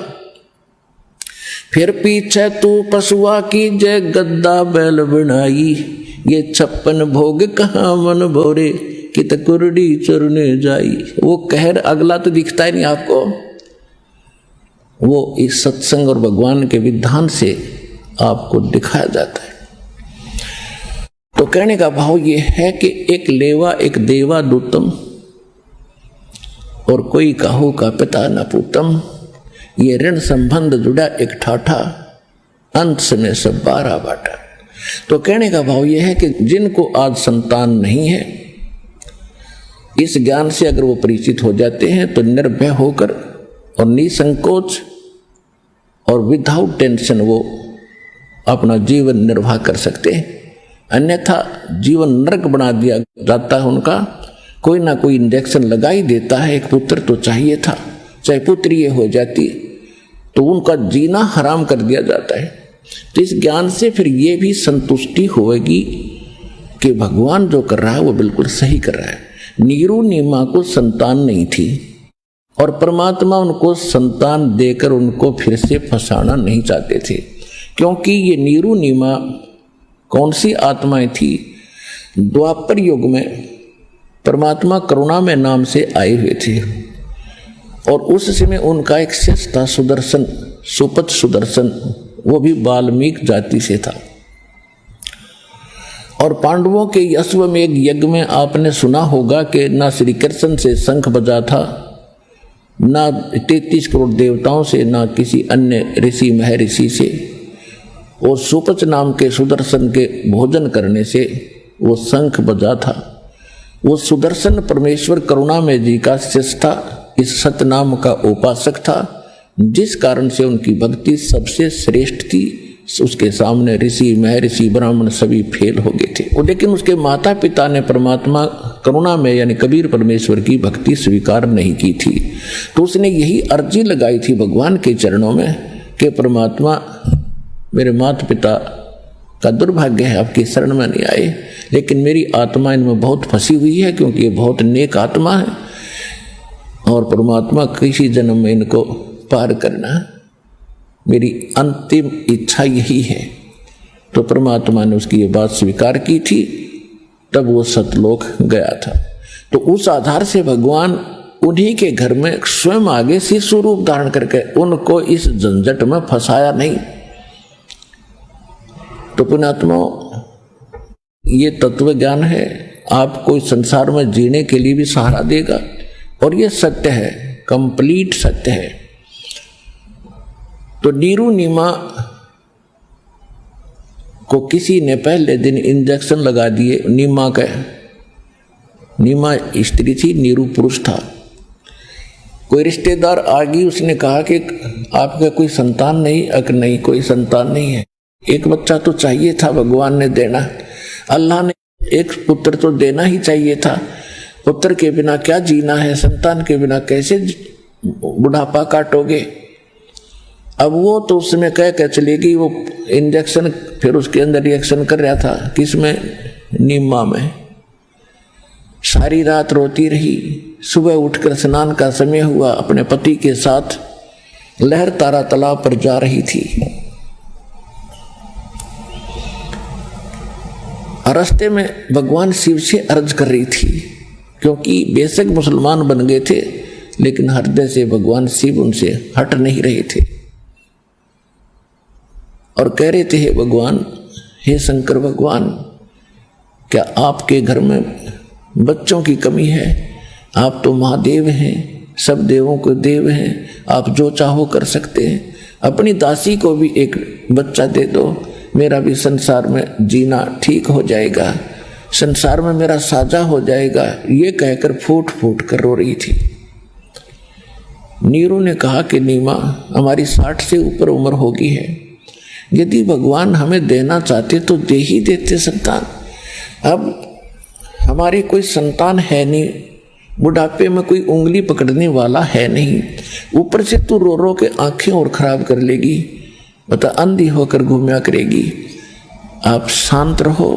फिर पीछे तू पशुआ की जय गद्दा बैल बनाई, ये 56 भोग कहाँ मन भोरे, कित कुरडी चरने जाई। वो कहर अगला तो दिखता ही नहीं आपको, वो इस सत्संग और भगवान के विधान से आपको दिखाया जाता है। तो कहने का भाव ये है कि एक लेवा एक देवा दूतम, और कोई काहू का पिता न पूतम, ये ऋण संबंध जुड़ा एक ठाठा, अंत समय सब 12 बाटा। तो कहने का भाव यह है कि जिनको आज संतान नहीं है, इस ज्ञान से अगर वो परिचित हो जाते हैं तो निर्भय होकर और निसंकोच और विदाउट टेंशन वो अपना जीवन निर्वाह कर सकते हैं। अन्यथा जीवन नरक बना दिया जाता है उनका। कोई ना कोई इंजेक्शन लगा ही देता है। एक पुत्र तो चाहिए था, चाहे पुत्री ये हो जाती तो उनका जीना हराम कर दिया जाता है। तो इस ज्ञान से फिर ये भी संतुष्टि होगी कि भगवान जो कर रहा है वो बिल्कुल सही कर रहा है। नीरू नीमा को संतान नहीं थी और परमात्मा उनको संतान देकर उनको फिर से फंसाना नहीं चाहते थे, क्योंकि ये नीरू नीमा कौन सी आत्माएं थी? द्वापर युग में परमात्मा करुणा में नाम से आए हुए थे और उस समय उनका एक शिष्य था सुदर्शन, सुपथ सुदर्शन, वो भी वाल्मीकि जाति से था। और पांडवों के अश्वमेध यज्ञ में आपने सुना होगा कि ना श्री कृष्ण से शंख बजा था, ना 33 करोड़ देवताओं से, ना किसी अन्य ऋषि महर्षि से। और सुपच नाम के सुदर्शन के भोजन करने से वो शंख बजा था। वो सुदर्शन परमेश्वर करुणामय जी का शिष्य था, इस सतनाम का उपासक था, जिस कारण से उनकी भक्ति सबसे श्रेष्ठ थी। उसके सामने ऋषि महर्षि ब्राह्मण सभी फेल हो गए थे। लेकिन उसके माता पिता ने परमात्मा करुणा में यानी कबीर परमेश्वर की भक्ति स्वीकार नहीं की थी। तो उसने यही अर्जी लगाई थी भगवान के चरणों में कि परमात्मा मेरे माता पिता का दुर्भाग्य है आपकी शरण में नहीं आए, लेकिन मेरी आत्मा इनमें बहुत फंसी हुई है क्योंकि ये बहुत नेक आत्मा है और परमात्मा किसी जन्म में इनको पार करना मेरी अंतिम इच्छा यही है। तो परमात्मा ने उसकी ये बात स्वीकार की थी, तब वो सतलोक गया था। तो उस आधार से भगवान उन्हीं के घर में स्वयं आगे शिशु रूप धारण करके उनको इस झंझट में फंसाया नहीं। तो पुण्यात्मा, ये तत्व ज्ञान है, आपको इस संसार में जीने के लिए भी सहारा देगा और ये सत्य है, कंप्लीट सत्य है। तो नीरू नीमा को किसी ने पहले दिन इंजेक्शन लगा दिए। नीमा स्त्री थी, नीरू पुरुष था। कोई रिश्तेदार आ गई, उसने कहा कि आपका कोई संतान नहीं? नहीं, कोई संतान नहीं है। एक बच्चा तो चाहिए था, भगवान ने देना, अल्लाह ने एक पुत्र तो देना ही चाहिए था। पुत्र के बिना क्या जीना है, संतान के बिना कैसे बुढ़ापा काटोगे? अब वो तो उसमें कह चलेगी, वो इंजेक्शन फिर उसके अंदर रिएक्शन कर रहा था, किसमें? नीमा में। सारी रात रोती रही। सुबह उठकर स्नान का समय हुआ, अपने पति के साथ लहर तारा तालाब पर जा रही थी। रास्ते में भगवान शिव से अर्ज कर रही थी, क्योंकि बेशक मुसलमान बन गए थे लेकिन हृदय से भगवान शिव उनसे हट नहीं रहे थे और कह रहे थे, हे भगवान, हे शंकर भगवान, क्या आपके घर में बच्चों की कमी है? आप तो महादेव हैं, सब देवों के देव हैं, आप जो चाहो कर सकते हैं। अपनी दासी को भी एक बच्चा दे दो, मेरा भी संसार में जीना ठीक हो जाएगा, संसार में मेरा साझा हो जाएगा। ये कहकर फूट फूट कर रो रही थी। नीरू ने कहा कि नीमा, हमारी 60 से ऊपर उम्र होगी है, यदि भगवान हमें देना चाहते तो दे ही देते संतान। अब हमारे कोई संतान है नहीं, बुढ़ापे में कोई उंगली पकड़ने वाला है नहीं, ऊपर से तू रो रो के आंखें और खराब कर लेगी, बता अंधी होकर घूमया करेगी। आप शांत रहो,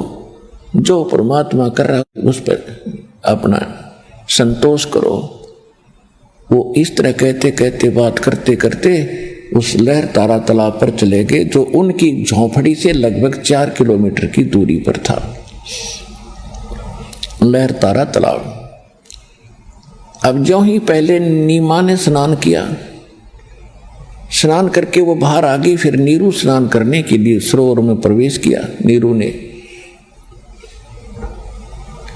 जो परमात्मा कर रहा है उस पर अपना संतोष करो। वो इस तरह कहते कहते बात करते करते उस लहर तारा तालाब पर चले गए, जो उनकी झोंपड़ी से लगभग 4 किलोमीटर की दूरी पर था। लहर तारा तालाब। अब जो ही पहले नीमा ने स्नान किया, स्नान करके वो बाहर आ गई, फिर नीरू स्नान करने के लिए सरोवर में प्रवेश किया नीरू ने।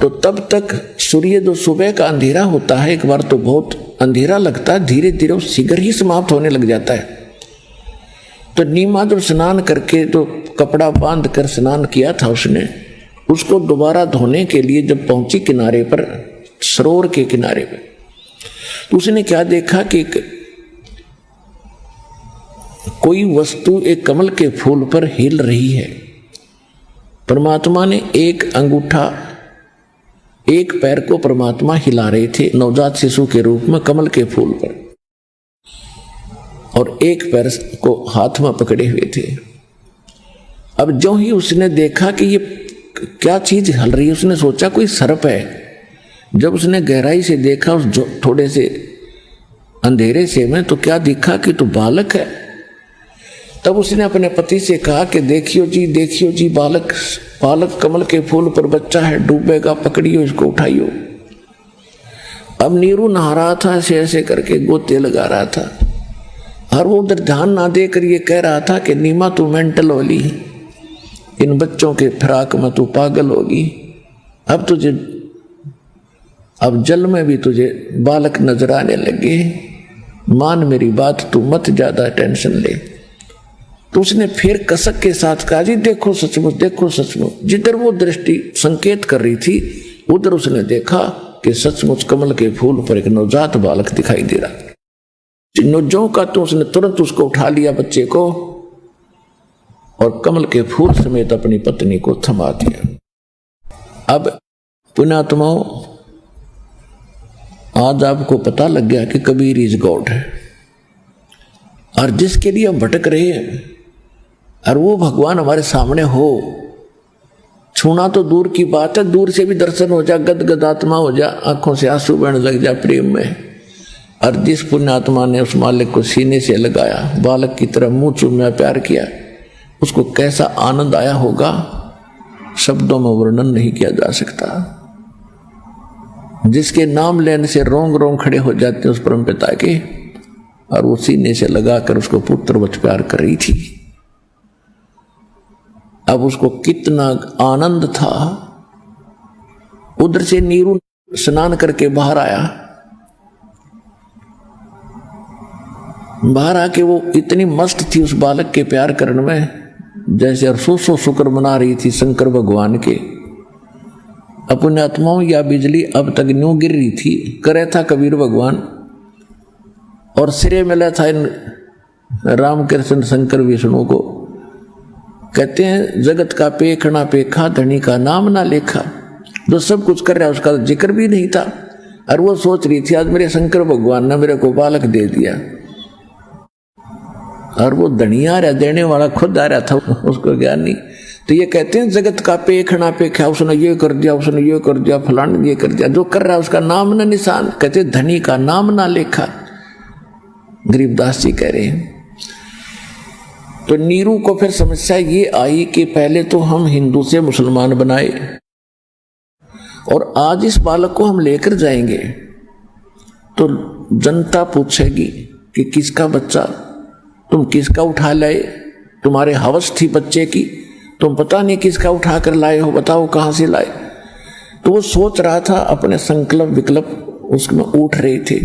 तो तब तक सूर्य जो सुबह का अंधेरा होता है, एक बार तो बहुत अंधेरा लगता है, धीरे धीरे वो शीघ्र ही समाप्त होने लग जाता है। तो नीमा जो स्नान करके तो कपड़ा बांध कर स्नान किया था उसने, उसको दोबारा धोने के लिए जब पहुंची किनारे पर, सरोवर के किनारे पे, तो उसने क्या देखा कि कोई वस्तु एक कमल के फूल पर हिल रही है। परमात्मा ने एक अंगूठा, एक पैर को परमात्मा हिला रहे थे नवजात शिशु के रूप में कमल के फूल पर, और एक पैर को हाथ में पकड़े हुए थे। अब जो ही उसने देखा कि ये क्या चीज हल रही है, उसने सोचा कोई सर्प है। जब उसने गहराई से देखा उस थोड़े से अंधेरे से में, तो क्या दिखा कि तो बालक है। तब उसने अपने पति से कहा कि देखियो जी बालक, बालक कमल के फूल पर बच्चा है, डूबेगा, पकड़ियो इसको, उठाइयो। अब नीरू नहा रहा था, ऐसे ऐसे करके गोते लगा रहा था, और वो उधर ध्यान ना देकर ये कह रहा था कि नीमा तू मेंटल होली, इन बच्चों के फिराक में तू पागल होगी। अब तुझे, अब जल में भी तुझे बालक नजर आने लगे, मान मेरी बात, तू मत ज्यादा टेंशन ले। तो उसने फिर कसक के साथ कहा, जी देखो सचमुच, देखो सचमुच। जिधर वो दृष्टि संकेत कर रही थी, उधर उसने देखा कि सचमुच कमल के फूल पर एक नवजात बालक दिखाई दे रहा। नौजों का तो उसने तुरंत उसको उठा लिया, बच्चे को, और कमल के फूल समेत अपनी पत्नी को थमा दिया। अब पुण्यात्माओं, आज आपको पता लग गया कि कबीर इज गॉड है, और जिसके लिए हम भटक रहे हैं, और वो भगवान हमारे सामने हो, छूना तो दूर की बात है, दूर से भी दर्शन हो जा, गदगद आत्मा हो जा, आंखों से आंसू बहने लग जा प्रेम में। और जिस पुण्यात्मा ने उस मालिक को सीने से लगाया, बालक की तरह मुंह चूमा प्यार किया, उसको कैसा आनंद आया होगा, शब्दों में वर्णन नहीं किया जा सकता। जिसके नाम लेने से रोंग रोंग खड़े हो जाते हैं उस परम पिता के, और वो सीने से लगाकर उसको पुत्रवत प्यार कर रही थी। अब उसको कितना आनंद था। उधर से नीरू स्नान करके बाहर आया, बाहर आके वो इतनी मस्त थी उस बालक के प्यार करने में, जैसे अरसों शुक्र मना रही थी शंकर भगवान के। अपने आत्माओं, या बिजली अब तक न्यू गिर रही थी, करे था कबीर भगवान, और सिरे मिला था इन रामकृष्ण शंकर विष्णु को। कहते हैं जगत का पेखना पेखा, धनी का नाम ना लेखा। जो सब कुछ कर रहा है उसका जिक्र भी नहीं था, और वो सोच रही थी आज मेरे शंकर भगवान ने मेरे को बालक दे दिया, और वो धनी आ रहा, देने वाला खुद आ रहा था, उसको ज्ञान नहीं। तो ये कहते हैं जगत का पेखना पेखा, उसने ये कर दिया, उसने ये कर दिया, फलान ने ये कर दिया। जो कर रहा है उसका नाम ना निशान। कहते धनी का नाम ना लेखा, गरीबदास जी कह रहे हैं। तो नीरू को फिर समस्या ये आई कि पहले तो हम हिंदू से मुसलमान बनाए, और आज इस बालक को हम लेकर जाएंगे तो जनता पूछेगी कि किसका बच्चा, तुम किसका उठा लाए, तुम्हारे हवस थी बच्चे की, तुम पता नहीं किसका उठा कर लाए हो, बताओ कहां से लाए। तो वो सोच रहा था, अपने संकल्प विकल्प उसमें उठ रहे थे।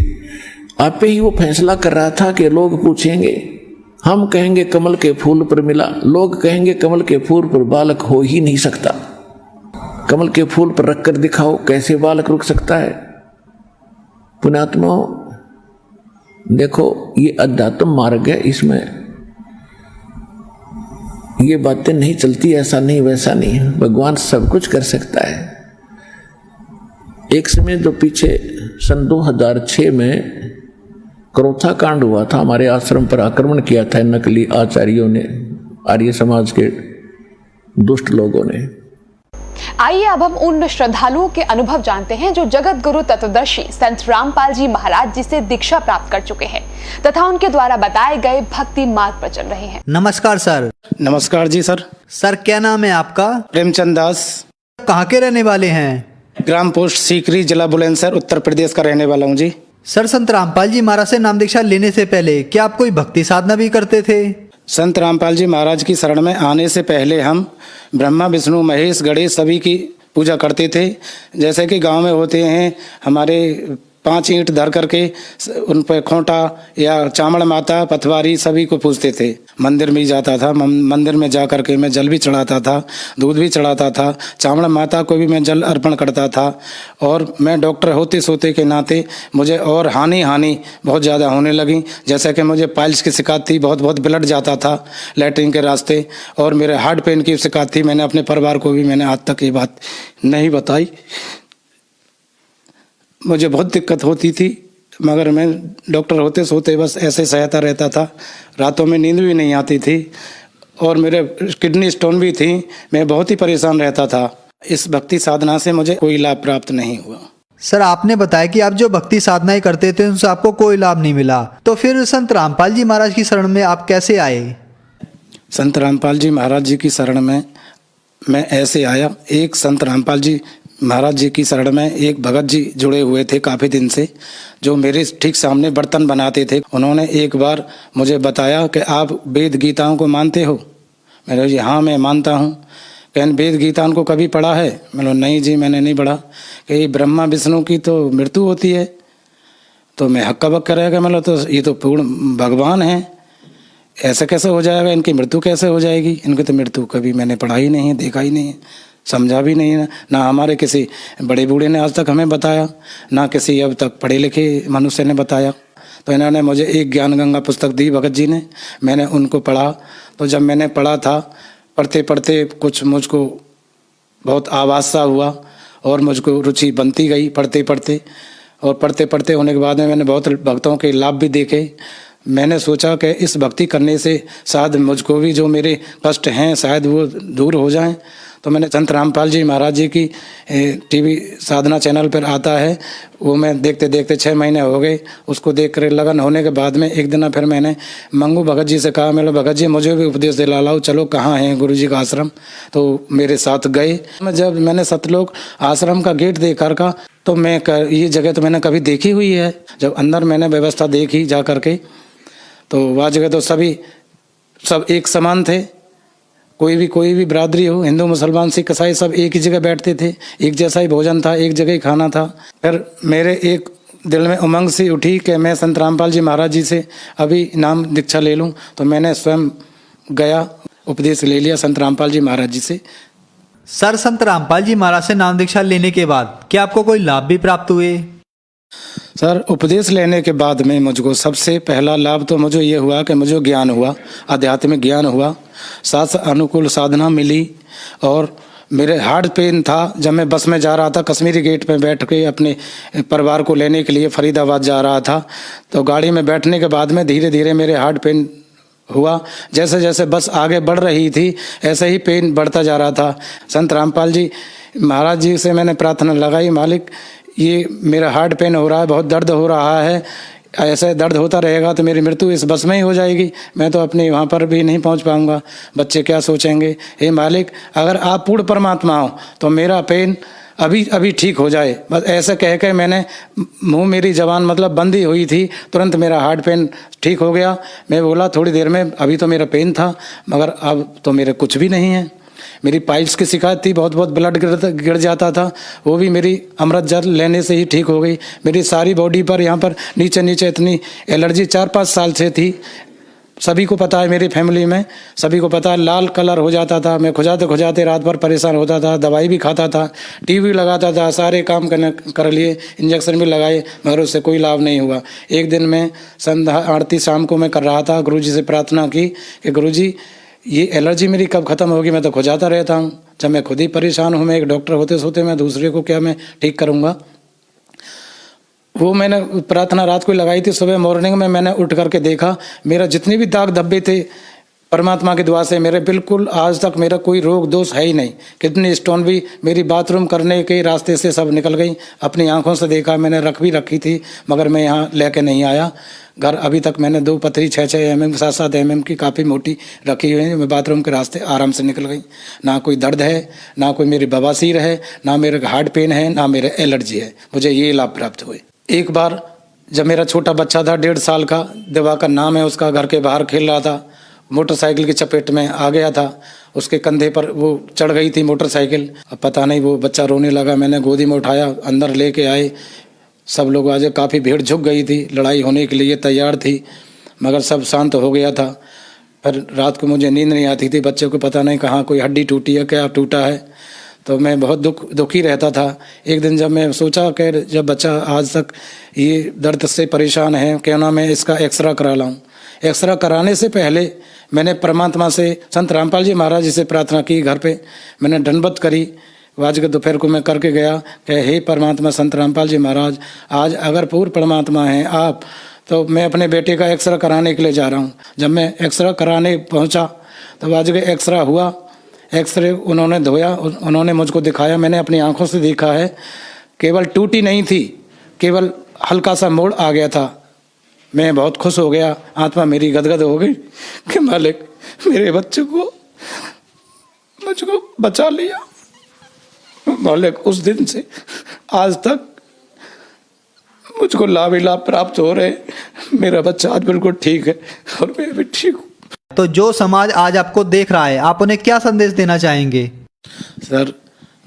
आपे ही वो फैसला कर रहा था कि लोग पूछेंगे, हम कहेंगे कमल के फूल पर मिला, लोग कहेंगे कमल के फूल पर बालक हो ही नहीं सकता, कमल के फूल पर रखकर दिखाओ कैसे बालक रुक सकता है। पुण्यात्माओं, देखो ये अध्यात्म मार्ग है, इसमें ये बातें नहीं चलती, ऐसा नहीं वैसा नहीं, भगवान सब कुछ कर सकता है। एक समय जो पीछे सन 2006 में क्रोथा कांड हुआ था, हमारे आश्रम पर आक्रमण किया था नकली आचार्यों ने, आर्य समाज के दुष्ट लोगों ने। आइए अब हम उन श्रद्धालुओं के अनुभव जानते हैं जो जगत गुरु तत्वदर्शी संत रामपाल जी महाराज जी से दीक्षा प्राप्त कर चुके हैं तथा उनके द्वारा बताए गए भक्ति मार्ग पर चल रहे हैं। नमस्कार सर। नमस्कार जी सर। सर क्या नाम है आपका? प्रेमचंद दास। कहाँ के रहने वाले हैं? ग्राम पोस्ट सीकरी, जिला बुलंदशहर, उत्तर प्रदेश का रहने वाला हूँ जी। सर संत रामपाल जी महाराज से नाम दीक्षा लेने से पहले क्या आप कोई भक्ति साधना भी करते थे? संत रामपाल जी महाराज की शरण में आने से पहले हम ब्रह्मा विष्णु महेश गणेश सभी की पूजा करते थे। जैसे कि गांव में होते हैं हमारे 5 ईंट धर करके उन पर खोंटा या चामड़ माता पथवारी सभी को पूजते थे। मंदिर में ही जाता था, मंदिर में जा करके मैं जल भी चढ़ाता था, दूध भी चढ़ाता था, चामड़ माता को भी मैं जल अर्पण करता था। और मैं डॉक्टर होते सोते के नाते मुझे और हानि बहुत ज़्यादा होने लगी। जैसे कि मुझे पाइल्स की शिकायत थी, बहुत ब्लड जाता था लैट्रिन के रास्ते, और मेरे हार्ट पेन की शिकायत थी। मैंने अपने परिवार को भी मैंने आज तक ये बात नहीं बताई। मुझे बहुत दिक्कत होती थी, मगर मैं डॉक्टर होते सोते बस ऐसे सहता रहता था। रातों में नींद भी नहीं आती थी और मेरे किडनी स्टोन भी थी। मैं बहुत ही परेशान रहता था। इस भक्ति साधना से मुझे कोई लाभ प्राप्त नहीं हुआ। सर आपने बताया कि आप जो भक्ति साधनाएं करते थे उनसे आपको कोई लाभ नहीं मिला, तो फिर संत रामपाल जी महाराज की शरण में आप कैसे आए? संत रामपाल जी महाराज जी की शरण में मैं ऐसे आया। एक संत रामपाल जी महाराज जी की शरण में एक भगत जी जुड़े हुए थे काफ़ी दिन से, जो मेरे ठीक सामने बर्तन बनाते थे। उन्होंने एक बार मुझे बताया कि आप वेद गीताओं को मानते हो? मैंने जी हाँ मैं मानता हूँ। कहन वेद गीता को कभी पढ़ा है? मैंने नहीं जी मैंने नहीं पढ़ा। कि ब्रह्मा विष्णु की तो मृत्यु होती है, तो मैं हक्का बक्का रहेगा, मतलब तो ये तो पूर्ण भगवान है, ऐसा कैसे हो जाएगा, इनकी मृत्यु कैसे हो जाएगी? इनकी तो मृत्यु कभी मैंने पढ़ा ही नहीं है, देखा ही नहीं है, समझा भी नहीं है। ना हमारे किसी बड़े बूढ़े ने आज तक हमें बताया, ना किसी अब तक पढ़े लिखे मनुष्य ने बताया। तो इन्होंने मुझे एक ज्ञान गंगा पुस्तक दी भगत जी ने, मैंने उनको पढ़ा। तो जब मैंने पढ़ा था, पढ़ते पढ़ते कुछ मुझको बहुत आभास सा हुआ और मुझको रुचि बनती गई पढ़ते पढ़ते। और पढ़ते पढ़ते होने के बाद में मैंने बहुत भक्तों के लाभ भी देखे। मैंने सोचा कि इस भक्ति करने से शायद मुझको भी जो मेरे कष्ट हैं शायद वो दूर हो जाएं। तो मैंने संत रामपाल जी महाराज जी की टीवी साधना चैनल पर आता है, वो मैं देखते देखते 6 महीने हो गए। उसको देख कर लगन होने के बाद में एक दिन फिर मैंने मंगू भगत जी से कहा, मैं भगत जी मुझे भी उपदेश दिला लाओ, चलो कहाँ है गुरु जी का आश्रम। तो मेरे साथ गए। जब मैंने सतलोक आश्रम का गेट देख कर का, तो मैं ये जगह तो मैंने कभी देखी हुई है। जब अंदर मैंने व्यवस्था देखी जा करके, तो वह जगह तो सब एक समान थे। कोई भी बिरादरी हो, हिंदू मुसलमान सिख ईसाई सब एक ही जगह बैठते थे, एक जैसा ही भोजन था, एक जगह ही खाना था। फिर मेरे एक दिल में उमंग सी उठी कि मैं संत रामपाल जी महाराज जी से अभी नाम दीक्षा ले लूं। तो मैंने स्वयं गया, उपदेश ले लिया संत रामपाल जी महाराज जी से। सर संत रामपाल जी महाराज से नाम दीक्षा लेने के बाद क्या आपको कोई लाभ भी प्राप्त हुए? सर उपदेश लेने के बाद में मुझको सबसे पहला लाभ तो मुझे ये हुआ कि मुझे ज्ञान हुआ, आध्यात्मिक ज्ञान हुआ, साथ अनुकूल साधना मिली। और मेरे हार्ट पेन था, जब मैं बस में जा रहा था, कश्मीरी गेट पे बैठ के अपने परिवार को लेने के लिए फरीदाबाद जा रहा था, तो गाड़ी में बैठने के बाद में धीरे धीरे मेरे हार्ट पेन हुआ। जैसे जैसे बस आगे बढ़ रही थी ऐसे ही पेन बढ़ता जा रहा था। संत रामपाल जी महाराज जी से मैंने प्रार्थना लगाई, मालिक ये मेरा हार्ट पेन हो रहा है, बहुत दर्द हो रहा है, ऐसे दर्द होता रहेगा तो मेरी मृत्यु इस बस में ही हो जाएगी, मैं तो अपने वहाँ पर भी नहीं पहुँच पाऊँगा, बच्चे क्या सोचेंगे। हे मालिक अगर आप पूर्ण परमात्मा हो तो मेरा पेन अभी ठीक हो जाए। बस ऐसे कह के मैंने मुँह मेरी जबान मतलब बंद ही हुई थी, तुरंत मेरा हार्ट पेन ठीक हो गया। मैं बोला थोड़ी देर में, अभी तो मेरा पेन था मगर अब तो मेरे कुछ भी नहीं है। मेरी पाइल्स की शिकायत थी, बहुत ब्लड गिर जाता था, वो भी मेरी अमृत जल लेने से ही ठीक हो गई। मेरी सारी बॉडी पर यहाँ पर नीचे इतनी एलर्जी 4-5 साल से थी, सभी को पता है, मेरी फैमिली में सभी को पता है, लाल कलर हो जाता था। मैं खुजाते खुजाते रात भर परेशान होता था, दवाई भी खाता था, टीवी लगाता था, सारे काम कर लिए, इंजेक्शन भी लगाए, मगर उससे कोई लाभ नहीं हुआ। एक दिन मैं संध्या आरती शाम को मैं कर रहा था, गुरुजी से प्रार्थना की कि गुरुजी ये एलर्जी मेरी कब ख़त्म होगी, मैं तो खुजाता रहता हूँ। जब मैं खुद ही परेशान हूँ, मैं एक डॉक्टर होते सोते मैं दूसरे को क्या मैं ठीक करूँगा। वो मैंने प्रार्थना रात को लगाई थी। सुबह मॉर्निंग में मैंने उठ करके देखा, मेरा जितने भी दाग धब्बे थे परमात्मा की दुआ से मेरे बिल्कुल आज तक मेरा कोई रोग दोष है ही नहीं। कितनी स्टोन भी मेरी बाथरूम करने के रास्ते से सब निकल गई। अपनी आंखों से देखा, मैंने रख भी रखी थी, मगर मैं यहाँ लेके नहीं आया घर। अभी तक मैंने 2 पथरी 6-6 mm 7-7 mm की काफ़ी मोटी रखी हुई है। मैं बाथरूम के रास्ते आराम से निकल गई। ना कोई दर्द है, ना कोई मेरी बवासीर है, ना मेरे हार्ट पेन है, ना मेरे एलर्जी है। मुझे ये लाभ प्राप्त हुए। एक बार जब मेरा छोटा बच्चा था 1.5 साल का, दिवाकर नाम है उसका, घर के बाहर खेल रहा था, मोटरसाइकिल की चपेट में आ गया था। उसके कंधे पर वो चढ़ गई थी मोटरसाइकिल। अब पता नहीं वो बच्चा रोने लगा, मैंने गोदी में उठाया, अंदर लेके आए। सब लोग आज काफ़ी भीड़ झुक गई थी, लड़ाई होने के लिए तैयार थी, मगर सब शांत हो गया था। फिर रात को मुझे नींद नहीं आती थी, बच्चे को पता नहीं कहाँ कोई हड्डी टूटी है, क्या टूटा है, तो मैं बहुत दुखी रहता था। एक दिन जब मैं सोचा कि जब बच्चा आज तक ये दर्द से परेशान है, क्यों ना मैं इसका एक्सरा करा लाऊं। एक्सरा कराने से पहले मैंने परमात्मा से, संत रामपाल जी महाराज जी से प्रार्थना की। घर पे मैंने दंडवत करी। आज के दोपहर को मैं करके गया कि हे परमात्मा संत रामपाल जी महाराज, आज अगर पूर्ण परमात्मा हैं आप, तो मैं अपने बेटे का एक्सरा कराने के लिए जा रहा हूँ। जब मैं एक्सरा कराने पहुँचा तो आज के एक्सरा हुआ। एक्सरे उन्होंने धोया, उन्होंने मुझको दिखाया, मैंने अपनी आंखों से देखा है, केवल टूटी नहीं थी, केवल हल्का सा मोड़ आ गया था। मैं बहुत खुश हो गया, आत्मा मेरी गदगद हो गई कि मालिक मेरे बच्चे को मुझको बचा लिया। मालिक उस दिन से आज तक मुझको लाभ ही लाभ प्राप्त हो रहे। मेरा बच्चा आज बिल्कुल ठीक है और मैं भी ठीक हूँ। तो जो समाज आज आपको देख रहा है, आप उन्हें क्या संदेश देना चाहेंगे? सर,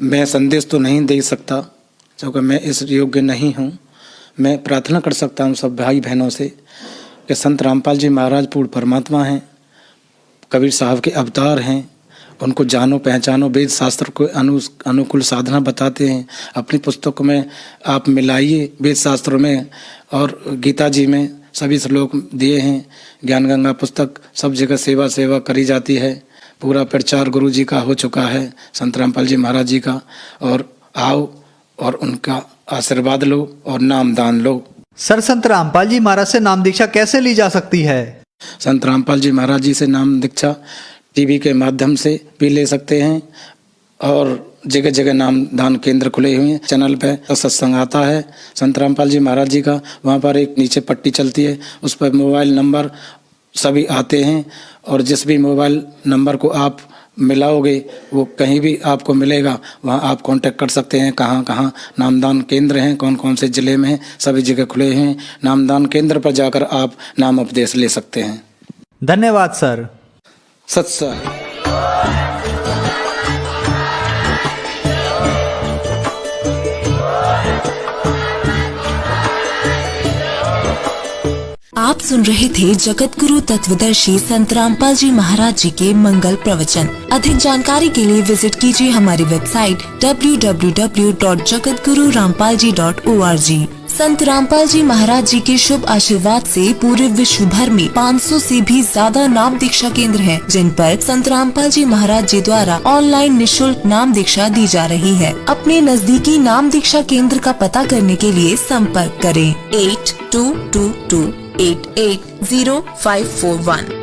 मैं संदेश तो नहीं दे सकता क्योंकि मैं इस योग्य नहीं हूँ। मैं प्रार्थना कर सकता हूँ सब भाई बहनों से कि संत रामपाल जी महाराज पूर्ण परमात्मा हैं, कबीर साहब के अवतार हैं, उनको जानो पहचानो। वेद शास्त्र को अनुकूल साधना बताते हैं। अपनी पुस्तक में आप मिलाइए, वेद शास्त्रों में और गीता जी में सभी श्लोक दिए हैं। ज्ञान गंगा पुस्तक सब जगह सेवा करी जाती है। पूरा प्रचार गुरु जी का हो चुका है, संत रामपाल जी महाराज जी का। और आओ और उनका आशीर्वाद लो और नाम दान लो। सर, संत रामपाल जी महाराज से नाम दीक्षा कैसे ली जा सकती है? संत रामपाल जी महाराज जी से नाम दीक्षा टीवी के माध्यम से भी ले सकते हैं और जगह जगह नाम दान केंद्र खुले हुए हैं। चैनल पे सत्संग आता है संत रामपाल जी महाराज जी का, वहाँ पर एक नीचे पट्टी चलती है, उस पर मोबाइल नंबर सभी आते हैं और जिस भी मोबाइल नंबर को आप मिलाओगे वो कहीं भी आपको मिलेगा। वहाँ आप कांटेक्ट कर सकते हैं। कहाँ कहाँ नामदान केंद्र हैं, कौन कौन से ज़िले में, सभी जगह खुले हैं। नामदान केंद्र पर जाकर आप नाम उपदेश ले सकते हैं। धन्यवाद सर। सत्संग। आप सुन रहे थे जगत गुरु तत्वदर्शी संत रामपाल जी महाराज जी के मंगल प्रवचन। अधिक जानकारी के लिए विजिट कीजिए हमारी वेबसाइट www.jagatgururampalji.org। संत रामपाल जी महाराज जी के शुभ आशीर्वाद से पूरे विश्व भर में 500 से भी ज्यादा नाम दीक्षा केंद्र हैं, जिन पर संत रामपाल जी महाराज जी द्वारा ऑनलाइन निशुल्क नाम दीक्षा दी जा रही है। अपने नजदीकी नाम दीक्षा केंद्र का पता करने के लिए संपर्क करें 8222880541।